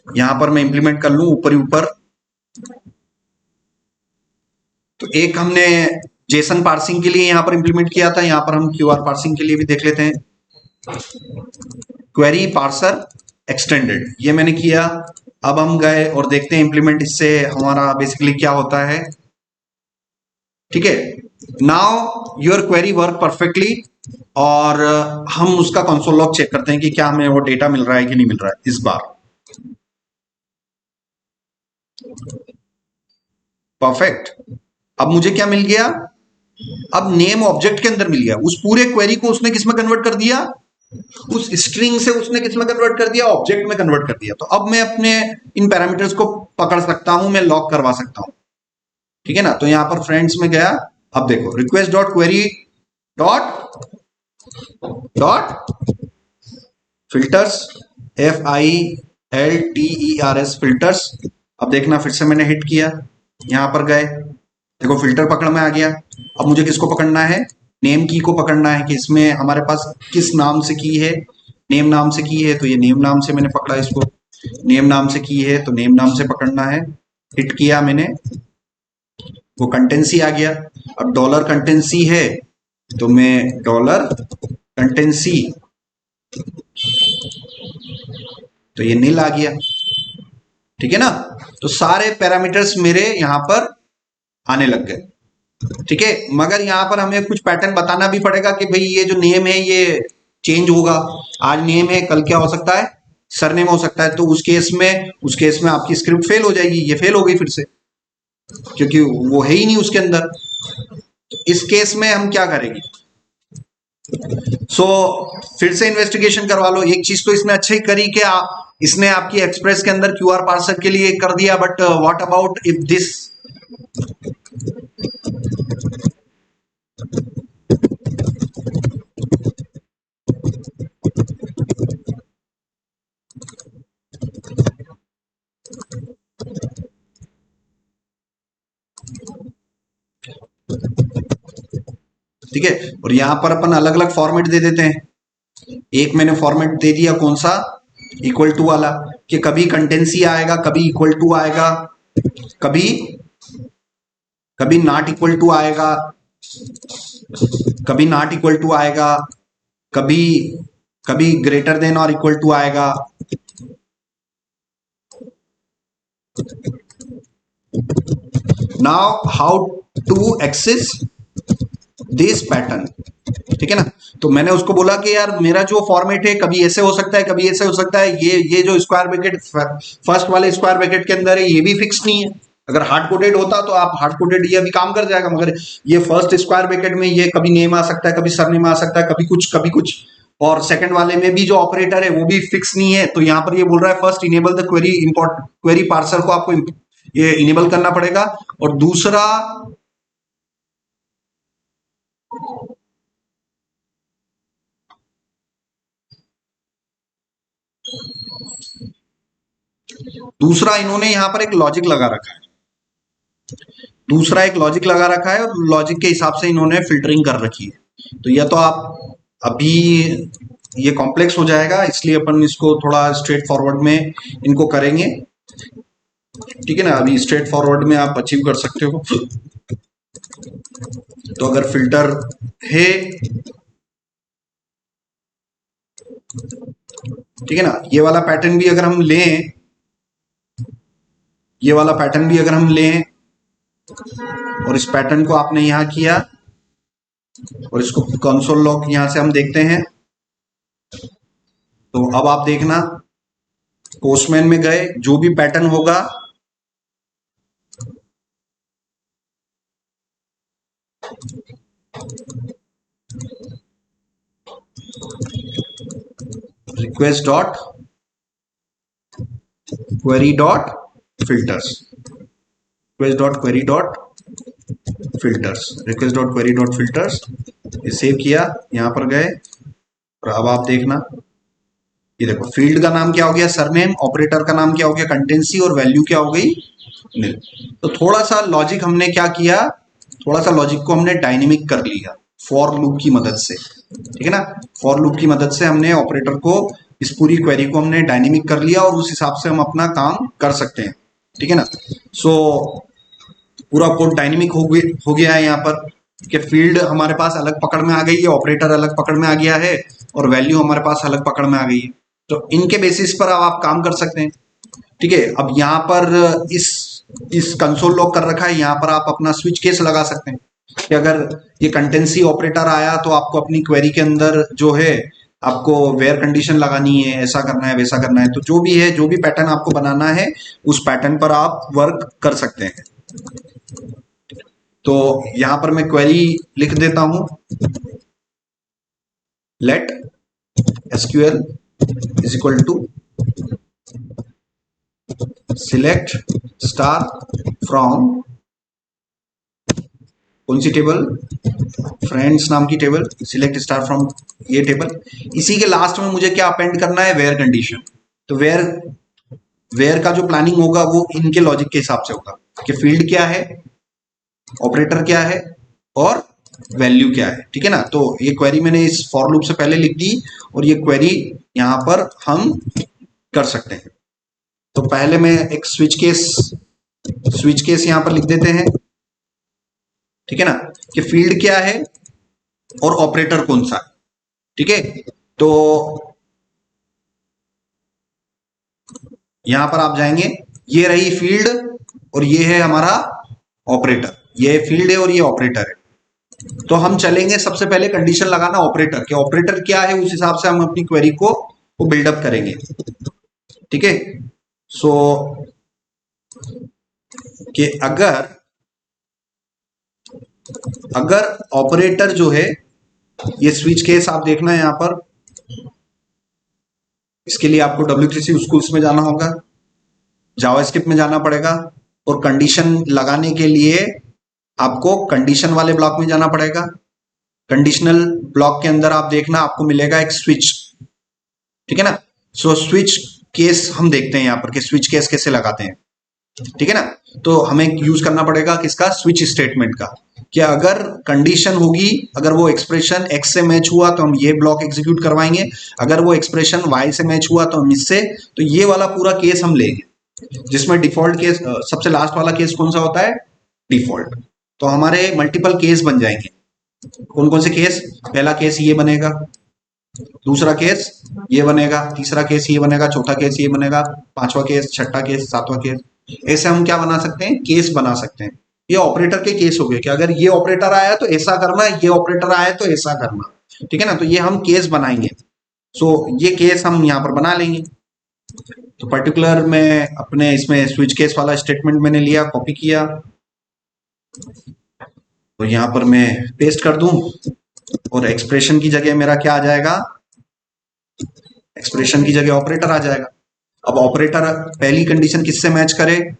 यहां पर मैं इंप्लीमेंट कर लूं ऊपर ही ऊपर। तो एक हमने जेसन पार्सिंग के लिए यहां पर इंप्लीमेंट किया था, यहां पर हम क्यूआर पार्सिंग के लिए भी देख लेते हैं। क्वेरी पार्सर एक्सटेंडेड ये मैंने किया। अब हम गए और देखते हैं इंप्लीमेंट इससे हमारा बेसिकली क्या होता है। ठीक है, now your query work perfectly, और हम उसका कंसोल लॉग चेक करते हैं कि क्या हमें वो डेटा मिल रहा है कि नहीं मिल रहा है इस बार। परफेक्ट। अब मुझे क्या मिल गया, अब नेम ऑब्जेक्ट के अंदर मिल गया। उस पूरे क्वेरी को उसने किस में कन्वर्ट कर दिया, उस स्ट्रिंग से उसने किस में कन्वर्ट कर दिया, ऑब्जेक्ट में कन्वर्ट कर दिया। तो अब मैं अपने इन पैरामीटर्स को पकड़ सकता हूं, मैं लॉक करवा सकता हूं। ठीक है ना, तो यहां पर फ्रेंड्स में गया। अब देखो request dot query dot dot filters, FILTERS filters. अब देखना फिर से मैंने हिट किया, यहां पर गए, देखो फिल्टर पकड़ में आ गया। अब मुझे किसको पकड़ना है, नेम की को पकड़ना है कि इसमें हमारे पास किस नाम से की है, नेम नाम से की है, तो ये नेम नाम से मैंने पकड़ा इसको। नेम नाम से की है तो नेम नाम से पकड़ना है। हिट किया मैंने, वो कंटेंसी आ गया। अब डॉलर कंटेंसी है तो मैं डॉलर कंटेंसी, तो ये नील आ गया। ठीक है ना, तो सारे पैरामीटर्स मेरे यहां पर आने लग गए। ठीक है, मगर यहां पर हमें कुछ पैटर्न बताना भी पड़ेगा कि भाई ये जो नेम है ये चेंज होगा। आज नेम है, कल क्या हो सकता है, सरनेम हो सकता है। तो उस केस में आपकी स्क्रिप्ट फेल हो जाएगी। ये फेल हो गई फिर से, क्योंकि वो है ही नहीं उसके अंदर। तो इस केस में हम क्या करेंगे, फिर से इन्वेस्टिगेशन करवा लो। एक चीज तो इसने अच्छा ही करी कि इसने आपकी एक्सप्रेस के अंदर क्यूआर पार्सर के लिए कर दिया, but what about if this, ठीक है। और यहां पर अपन अलग अलग फॉर्मेट दे देते हैं। एक मैंने फॉर्मेट दे दिया कौन सा, इक्वल टू वाला, कि कभी कंटेंसी आएगा, कभी इक्वल टू आएगा, कभी कभी नॉट इक्वल टू आएगा, कभी नॉट इक्वल टू आएगा, कभी कभी ग्रेटर देन और इक्वल टू आएगा। Now how to access this pattern. ठीक है ना, तो मैंने उसको बोला कि यार मेरा जो फॉर्मेट है कभी ऐसे हो सकता है, कभी ऐसे हो सकता है। ये जो स्क्वायर ब्रैकेट फर्स्ट वाले स्क्वायर ब्रैकेट के अंदर है, ये भी फिक्स नहीं है। अगर हार्ड कोडेड होता तो आप हार्ड कोडेड ये अभी काम कर जाएगा, मगर ये फर्स्ट स्क्वायर ब्रैकेट में ये कभी नेम आ सकता है, कभी सरनेम आ सकता है, कभी कुछ। और सेकंड वाले में भी जो ऑपरेटर है वो भी फिक्स नहीं है। तो यहां पर ये बोल रहा है first enable the query parser को आपको ये इनेबल करना पड़ेगा। और दूसरा इन्होंने यहां पर एक लॉजिक लगा रखा है, दूसरा एक लॉजिक लगा रखा है, और लॉजिक के हिसाब से इन्होंने फिल्टरिंग कर रखी है। तो यह तो आप अभी ये कॉम्प्लेक्स हो जाएगा, इसलिए अपन इसको थोड़ा स्ट्रेट फॉरवर्ड में इनको करेंगे। ठीक है ना, अभी स्ट्रेट फॉरवर्ड में आप अचीव कर सकते हो। तो अगर फिल्टर है, ठीक है ना, ये वाला पैटर्न भी अगर हम लें, ये वाला पैटर्न भी अगर हम लें, और इस पैटर्न को आपने यहां किया, और इसको कंसोल लॉग यहां से हम देखते हैं। तो अब आप देखना, पोस्टमैन में गए, जो भी पैटर्न होगा request dot query dot filters, request dot query dot filters, request dot query dot filters, ये सेव किया, यहां पर गए, और अब आप देखना, ये देखो फील्ड का नाम क्या हो गया, सरनेम, ऑपरेटर का नाम क्या हो गया, कंटेंसी, और वैल्यू क्या हो गई, नील। तो थोड़ा सा लॉजिक हमने क्या किया, थोड़ा सा लॉजिक को हमने डायनेमिक कर लिया फॉर लूप की मदद से। ठीक है ना, फॉर लूप की मदद से हमने ऑपरेटर को इस पूरी क्वेरी को हमने डायनेमिक कर लिया और उस हिसाब से हम अपना काम कर सकते हैं। ठीक है ना। सो पूरा कोड डायनेमिक हो गया है यहाँ पर कि फील्ड हमारे पास अलग पकड़ में आ गई है, ऑपरेटर अलग पकड़ में आ गया है और वैल्यू हमारे पास अलग पकड़ में आ गई है। तो इनके बेसिस पर अब आप काम कर सकते हैं। ठीक है। अब यहाँ पर इस कंसोल लॉग कर रखा है, यहाँ पर आप अपना स्विच केस लगा सकते हैं कि अगर ये कंटेंसी ऑपरेटर आया तो आपको अपनी क्वेरी के अंदर जो है आपको वेयर कंडीशन लगानी है, ऐसा करना है, वैसा करना है। तो जो भी है, जो भी पैटर्न आपको बनाना है उस पैटर्न पर आप वर्क कर सकते हैं। तो यहां पर मैं क्वेरी लिख देता हूं, let SQL is equal to select star from कौन सी टेबल, फ्रेंड्स नाम की टेबल, सिलेक्ट स्टार फ्रॉम ये टेबल। इसी के लास्ट में मुझे क्या अपेंड करना है, वेयर कंडीशन। तो वेयर का जो प्लानिंग होगा वो इनके लॉजिक के हिसाब से होगा कि फील्ड क्या है, ऑपरेटर क्या है और वैल्यू क्या है। ठीक है ना। तो ये क्वेरी मैंने इस फॉर लूप से पहले लिख दी और ये क्वेरी यहां पर हम कर सकते हैं। तो पहले मैं एक स्विच केस यहां पर लिख देते हैं। ठीक है ना, कि फील्ड क्या है और ऑपरेटर कौन सा है। ठीक है। तो यहां पर आप जाएंगे, ये रही फील्ड और ये है हमारा ऑपरेटर, ये फील्ड है और ये ऑपरेटर है। तो हम चलेंगे सबसे पहले कंडीशन लगाना ऑपरेटर के, ऑपरेटर क्या है उस हिसाब से हम अपनी क्वेरी को बिल्डअप करेंगे। ठीक है। सो कि अगर ऑपरेटर जो है, ये स्विच केस आप देखना है यहां पर, इसके लिए आपको W3C स्कूल्स में जाना होगा, जावास्क्रिप्ट में जाना पड़ेगा और कंडीशन लगाने के लिए आपको कंडीशन वाले ब्लॉक में जाना पड़ेगा। कंडीशनल ब्लॉक के अंदर आप देखना आपको मिलेगा एक स्विच। ठीक है ना। सो स्विच केस हम देखते हैं यहां पर कि स्विच केस कैसे लगाते हैं। ठीक है ना। तो हमें यूज करना पड़ेगा किसका, स्विच स्टेटमेंट का, कि अगर कंडीशन होगी, अगर वो एक्सप्रेशन x से मैच हुआ तो हम ये ब्लॉक एग्जीक्यूट करवाएंगे, अगर वो एक्सप्रेशन y से मैच हुआ तो हम इससे, तो ये वाला पूरा केस हम लेंगे, जिसमें डिफॉल्ट केस सबसे लास्ट वाला केस कौन सा होता है, डिफॉल्ट। तो हमारे मल्टीपल केस बन जाएंगे। कौन कौन से केस, पहला केस ये बनेगा, दूसरा केस ये बनेगा, तीसरा केस ये बनेगा, चौथा केस ये बनेगा, पांचवा केस, छठा केस, सातवां केस। ऐसे हम क्या बना सकते हैं, केस बना सकते हैं। ये ऑपरेटर के केस हो गए कि अगर ये ऑपरेटर आया तो ऐसा करना, ये ऑपरेटर आया तो ऐसा करना। ठीक है ना। तो ये हम केस बनाएंगे। सो ये केस हम यहाँ पर बना लेंगे। तो पर्टिकुलर में अपने इसमें स्विच केस वाला स्टेटमेंट मैंने लिया, कॉपी किया तो यहाँ पर मैं पेस्ट कर दूं और एक्सप्रेशन की जगह मेरा क्या आ जाएगा, एक्सप्रेशन की जगह ऑपरेटर आ जाएगा। अब ऑपरेटर पहली कंडीशन किससे मैच करे,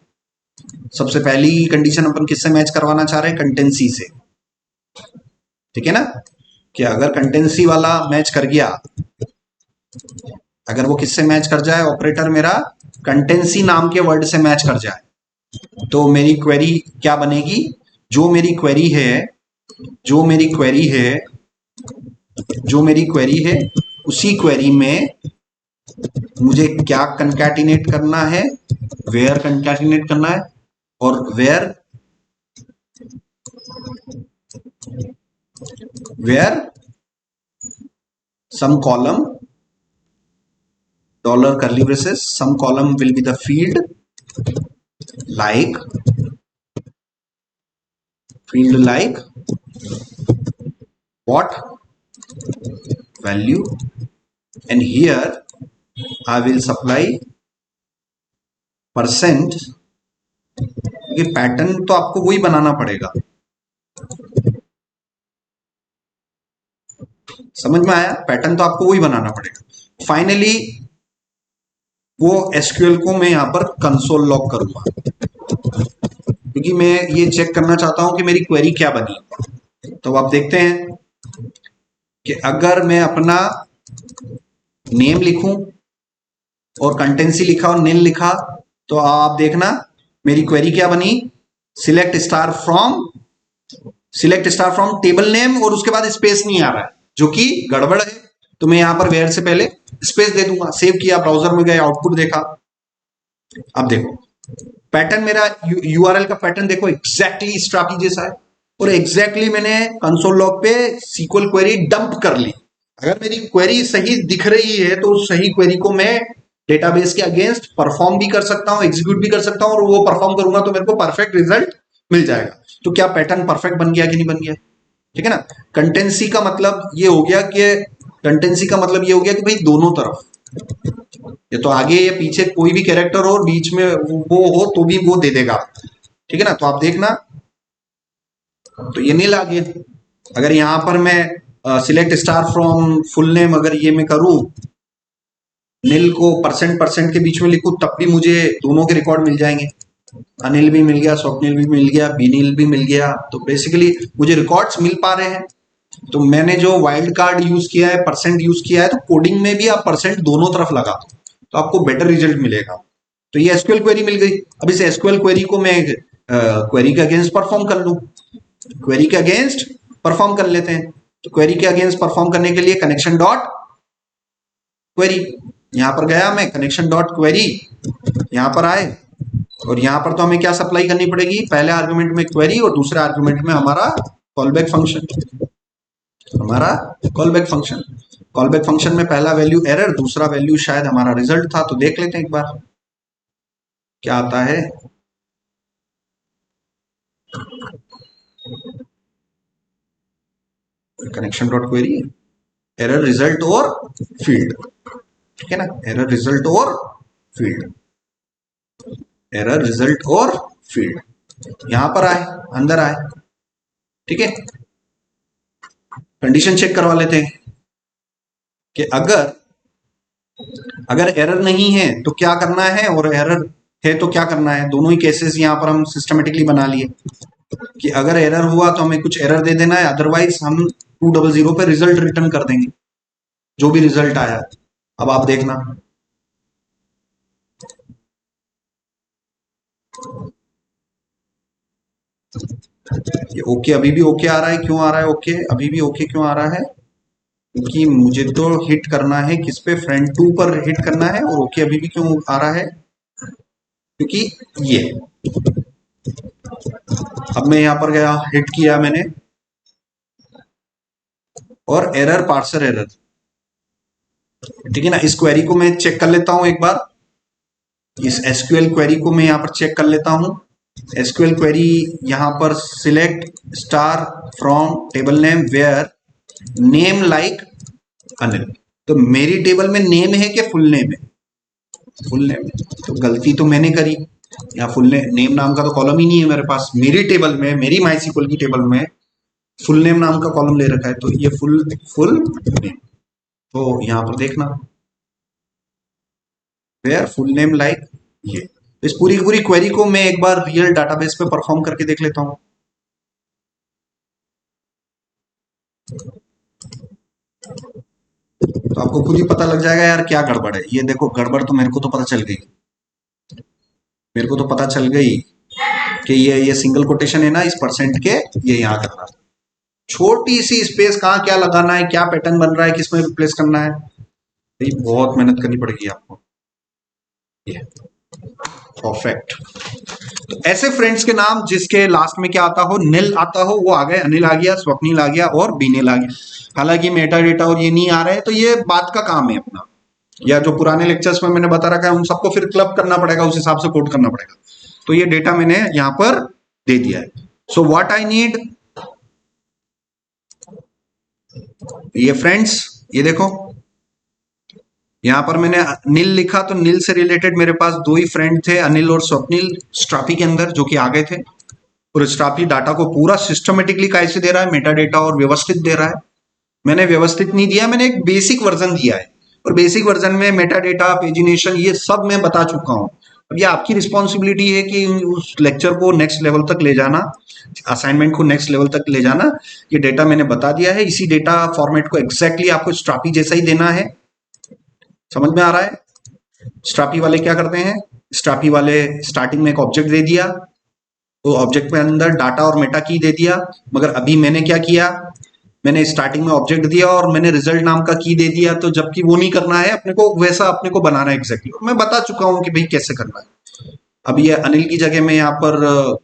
सबसे पहली कंडीशन अपन किससे मैच करवाना चाह रहे हैं, कंटेंसी से। ठीक है ना, कि अगर कंटेंसी वाला मैच कर गया, अगर वो किससे मैच कर जाए, ऑपरेटर मेरा कंटेंसी नाम के वर्ड से मैच कर जाए, तो मेरी क्वेरी क्या बनेगी, जो मेरी क्वेरी है उसी क्वेरी में मुझे क्या कंकैटिनेट करना है, वेयर कंकैटिनेट करना है, और where some column dollar curly braces, some column will be the field like what value, and here I will supply %। ये पैटर्न तो आपको वही बनाना पड़ेगा, समझ में आया, पैटर्न तो आपको वही बनाना पड़ेगा। फाइनली वो एसक्यूएल को मैं यहां पर कंसोल लॉग करूंगा, क्योंकि मैं ये चेक करना चाहता हूं कि मेरी क्वेरी क्या बनी। तो आप देखते हैं कि अगर मैं अपना नेम लिखूं और कंटेंसी लिखा और नेम लिखा, तो आप देखना मेरी क्वेरी क्या बनी, select star from table name, और उसके बाद स्पेस नहीं आ रहा है जो कि गड़बड़ है। तो मैं यहां पर वेयर से पहले स्पेस दे दूंगा, सेव किया, ब्राउजर में गए, आउटपुट देखा। अब देखो पैटर्न मेरा यूआरएल का पैटर्न देखो एग्जैक्टली स्ट्रापी जैसा है, और एग्जैक्टली मैंने कंसोल लॉग पे सीक्वल क्वेरी डंप कर ली। अगर मेरी क्वेरी सही दिख रही है तो उस सही क्वेरी को मैं डेटाबेस के अगेंस्ट परफॉर्म भी कर सकता हूं, एग्जीक्यूट भी कर सकता हूं, और वो परफॉर्म करूंगा तो मेरे को परफेक्ट रिजल्ट मिल जाएगा। तो क्या पैटर्न परफेक्ट बन गया कि नहीं बन गया? ठीक है ना। कंटेंसी का मतलब ये हो गया कि भाई दोनों तरफ, ये तो आगे या पीछे कोई भी कैरेक्टर हो, बीच में वो हो तो भी वो दे देगा। ठीक है ना। तो आप देखना, तो ये नील आ गया। अगर यहां पर मैं select star from full name, अगर ये मैं करूं, नील को परसेंट परसेंट के बीच में लिखूं, तब भी मुझे दोनों के रिकॉर्ड मिल जाएंगे। अनिल भी मिल गया, स्वप्निल भी मिल गया, बीनील भी मिल गया। तो बेसिकली मुझे रिकॉर्ड्स मिल पा रहे हैं। तो मैंने जो वाइल्ड कार्ड यूज किया है, परसेंट यूज किया है, तो कोडिंग में भी आप परसेंट दोनों तरफ लगा दो तो आपको बेटर रिजल्ट मिलेगा। तो ये एसक्यूएल क्वेरी मिल गई। अब इस एसक्यूएल क्वेरी को मैं क्वेरी के अगेंस्ट परफॉर्म कर लूं, क्वेरी के अगेंस्ट परफॉर्म कर लेते हैं। तो क्वेरी के अगेंस्ट परफॉर्म करने के लिए कनेक्शन डॉट क्वेरी, यहां पर गया मैं, कनेक्शन डॉट क्वेरी, यहां पर आए, और यहां पर तो हमें क्या सप्लाई करनी पड़ेगी, पहले आर्गुमेंट में क्वेरी और दूसरे आर्गुमेंट में हमारा कॉलबैक फंक्शन। कॉलबैक फंक्शन में पहला वैल्यू एरर, दूसरा वैल्यू शायद हमारा रिजल्ट था। तो देख लेते हैं एक बार क्या आता है। Connection dot query, error result और फील्ड। ठीक है ना, एरर रिजल्ट और फील्ड, एरर रिजल्ट और फील्ड। यहां पर आए, अंदर आए। ठीक है, कंडीशन चेक करवा लेते हैं कि अगर एरर नहीं है तो क्या करना है, और एरर है तो क्या करना है। दोनों ही केसेस यहां पर हम सिस्टमेटिकली बना लिए कि अगर एरर हुआ तो हमें कुछ एरर दे देना है, अदरवाइज हम 200 पे रिजल्ट रिटर्न कर देंगे, जो भी रिजल्ट आया। अब आप देखना, ये ओके, अभी भी ओके आ रहा है। क्यों आ रहा है ओके? अभी भी ओके क्यों आ रहा है? क्योंकि मुझे तो हिट करना है किस पे, फ्रेंड 2 पर हिट करना है। और ओके अभी भी क्यों आ रहा है? क्योंकि ये, अब मैं यहां पर गया, हिट किया मैंने, और एरर, पार्सर एरर। ठीक है ना। इस क्वेरी को मैं चेक कर लेता हूं एक बार, इस एसक्यूएल क्वेरी को मैं यहां पर चेक कर लेता हूं। एसक्यूएल क्वेरी यहां पर select star from table name where name like Anil. तो मेरी टेबल में नेम है कि फुल नेम है? फुल नेम है। तो गलती तो मैंने करी, यहाँ फुल नेम नाम का तो कॉलम ही नहीं है मेरे पास। मेरी टेबल में, मेरी माइसिक्वल की टेबल में फुल नेम नाम का कॉलम ले रखा है। तो ये फुल नेम, तो यहां पर देखना वेयर फुल नेम लाइक ये। इस पूरी पूरी क्वेरी को मैं एक बार रियल डाटाबेस पे परफॉर्म करके देख लेता हूं। तो आपको खुद ही पता लग जाएगा यार क्या गड़बड़ है। ये देखो, गड़बड़ तो मेरे को तो पता चल गई, मेरे को तो पता चल गई कि ये सिंगल कोटेशन है ना इस परसेंट के, ये यहाँ करना है। छोटी सी स्पेस कहाँ क्या लगाना है, क्या पैटर्न बन रहा है, किसमें रिप्लेस करना है, भाई बहुत मेहनत करनी पड़ेगी आपको। ये परफेक्ट। तो ऐसे फ्रेंड्स के नाम जिसके लास्ट में क्या आता हो, नील आता हो, वो आ गए। अनिल आ गया, स्वप्निल आ गया, और बीनेल आ गया। हालांकि मेटा डेटा और ये नहीं आ रहे हैं, तो ये बात का काम है अपना, या जो पुराने लेक्चर्स में मैंने बता रखा है उन सबको फिर क्लब करना पड़ेगा, उस हिसाब से कोड करना पड़ेगा। तो ये डेटा मैंने यहां पर दे दिया है। सो व्हाट आई नीड, ये फ्रेंड्स, ये देखो यहां पर मैंने नील लिखा, तो नील से रिलेटेड मेरे पास दो ही फ्रेंड थे, अनिल और स्वप्निल, स्ट्राफी के अंदर, जो कि आ गए थे। और स्ट्राफी डाटा को पूरा सिस्टमेटिकली कैसे दे रहा है, मेटा डेटा और व्यवस्थित दे रहा है। मैंने व्यवस्थित नहीं दिया, मैंने एक बेसिक वर्जन दिया है, और बेसिक वर्जन में मेटा डेटा, पेजिनेशन, ये सब मैं बता चुका हूं। अब ये आपकी रिस्पॉन्सिबिलिटी है कि उस लेक्चर को नेक्स्ट लेवल तक ले जाना, असाइनमेंट को नेक्स्ट लेवल तक ले जाना। ये डेटा मैंने बता दिया है, इसी डेटा फॉर्मेट को एग्जैक्टली आपको स्ट्राफी जैसा ही देना है। समझ में आ रहा है? स्ट्राफी वाले क्या करते हैं, स्ट्राफी वाले स्टार्टिंग में एक ऑब्जेक्ट दे दिया, तो ऑब्जेक्ट में अंदर डाटा और मेटा की दे दिया। मगर अभी मैंने क्या किया, मैंने स्टार्टिंग में ऑब्जेक्ट दिया और मैंने रिजल्ट नाम का की दे दिया, तो जबकि वो नहीं करना है अपने को, वैसा अपने को बनाना है एग्जैक्टली। मैं बता चुका हूं कि भाई कैसे करना है। अब ये अनिल की जगह में यहाँ पर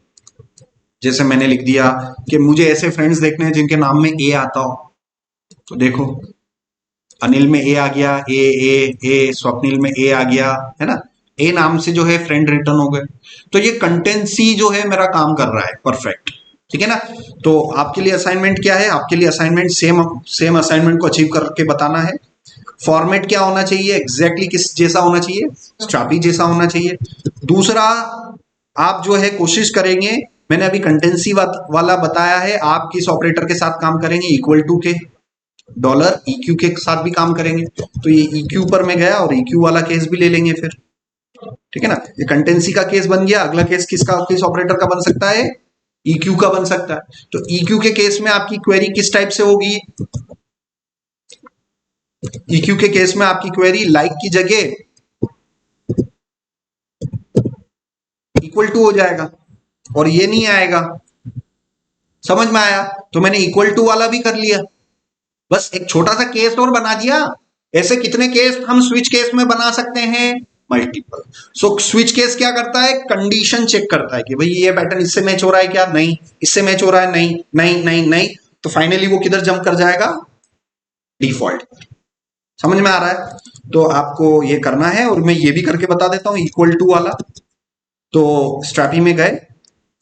जैसे मैंने लिख दिया कि मुझे ऐसे फ्रेंड्स देखने हैं जिनके नाम में ए आता हो, तो देखो अनिल में ए आ गया, ए स्वप्निल में ए आ गया, है ना। ए नाम से जो है फ्रेंड रिटर्न हो गए। तो ये कंटेंसी जो है मेरा काम कर रहा है परफेक्ट, ठीक है ना। तो आपके लिए असाइनमेंट क्या है, आपके लिए असाइनमेंट सेम सेम असाइनमेंट को अचीव करके बताना है। फॉर्मेट क्या होना चाहिए, एग्जैक्टली किस जैसा होना चाहिए, स्ट्रापी जैसा होना चाहिए। दूसरा, आप जो है कोशिश करेंगे, मैंने अभी कंटेंसी वाला बताया है, आप किस ऑपरेटर के साथ काम करेंगे, इक्वल टू के, डॉलर EQ के साथ भी काम करेंगे। तो ये EQ पर मैं गया और EQ वाला केस भी ले लेंगे फिर, ठीक है ना। ये कंटेंसी का केस बन गया। अगला केस किसका, किस ऑपरेटर का बन सकता है, EQ का बन सकता है। तो EQ के केस में आपकी क्वेरी किस टाइप से होगी, EQ के केस में आपकी क्वेरी लाइक की जगह इक्वल टू हो जाएगा और ये नहीं आएगा। समझ में आया। तो मैंने इक्वल टू वाला भी कर लिया, बस एक छोटा सा केस और बना दिया। ऐसे कितने केस हम स्विच केस में बना सकते हैं, मल्टीपल। सो स्विच केस क्या करता है, कंडीशन चेक करता है कि भाई ये पैटर्न इससे मैच हो रहा है क्या, नहीं। इससे मैच हो रहा है, नहीं नहीं नहीं नहीं। तो फाइनली वो किधर जंप कर जाएगा, डिफॉल्ट। समझ में आ रहा है। तो आपको ये करना है और मैं ये भी करके बता देता हूं इक्वल टू वाला। तो स्ट्रैपी में गए,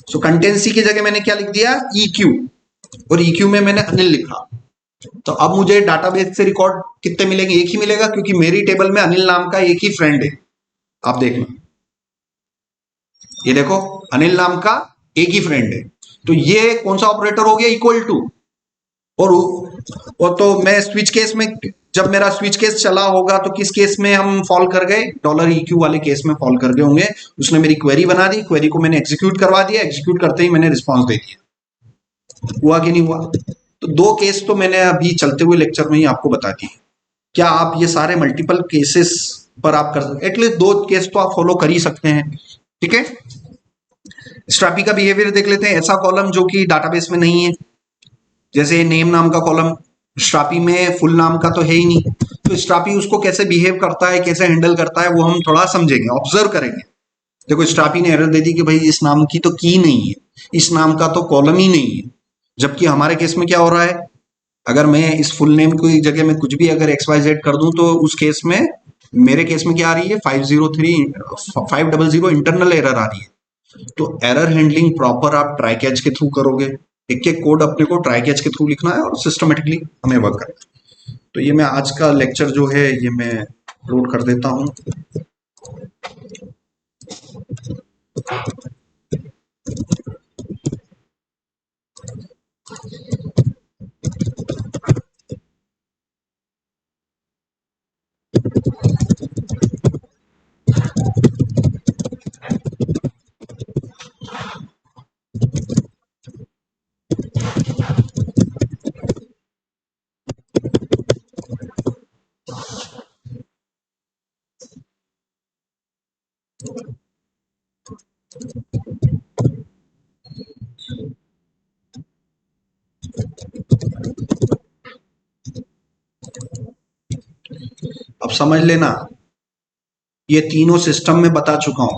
सो कंटेंसी की जगह मैंने क्या लिख दिया, EQ, और EQ में मैंने अनिल लिखा। तो अब मुझे डाटाबेस से रिकॉर्ड कितने मिलेंगे, एक ही मिलेगा, क्योंकि मेरी टेबल में अनिल नाम का एक ही फ्रेंड है। आप देखना, ये देखो अनिल नाम का एक ही फ्रेंड है। तो ये कौन सा ऑपरेटर हो गया, इक्वल टू। और तो मैं स्विच केस में, जब मेरा स्विच केस चला होगा तो किस केस में हम फॉल कर गए, डॉलर EQ वाले केस में फॉल कर गए होंगे। उसने मेरी क्वेरी बना दी, क्वेरी को मैंने एग्जीक्यूट करवा दिया, एग्जीक्यूट करते ही मैंने रिस्पॉन्स दे दिया। हुआ कि नहीं हुआ। तो दो केस तो मैंने अभी चलते हुए लेक्चर में ही आपको बता दिए। क्या आप ये सारे मल्टीपल केसेस पर आप कर सकते, एटलीस्ट दो केस तो आप फॉलो कर ही सकते हैं, ठीक है। स्ट्रैपी का बिहेवियर देख लेते हैं। ऐसा कॉलम जो कि डाटाबेस में नहीं है, जैसे नेम नाम का कॉलम स्ट्रैपी में फुल नाम का तो है ही नहीं। तो स्ट्रैपी उसको कैसे बिहेव करता है, कैसे हैंडल करता है, वो हम थोड़ा समझेंगे, ऑब्जर्व करेंगे। देखो स्ट्रैपी ने एरर दे दी कि भाई इस नाम की तो की नहीं है, इस नाम का तो कॉलम ही नहीं है। जबकि हमारे केस में क्या हो रहा है, अगर मैं इस फुल नेम की जगह में कुछ भी अगर XYZ कर दूं, तो उस केस में, मेरे केस में क्या आ रही है, 500 इंटरनल एरर आ रही है। तो एरर हैंडलिंग प्रॉपर आप ट्राई कैच के थ्रू करोगे। एक एक कोड अपने को ट्राई कैच के थ्रू लिखना है और सिस्टमेटिकली हमें वर्क करना है। तो ये मैं आज का लेक्चर जो है ये मैं अपलोड कर देता हूँ। अब समझ लेना, ये तीनों सिस्टम में बता चुका हूं।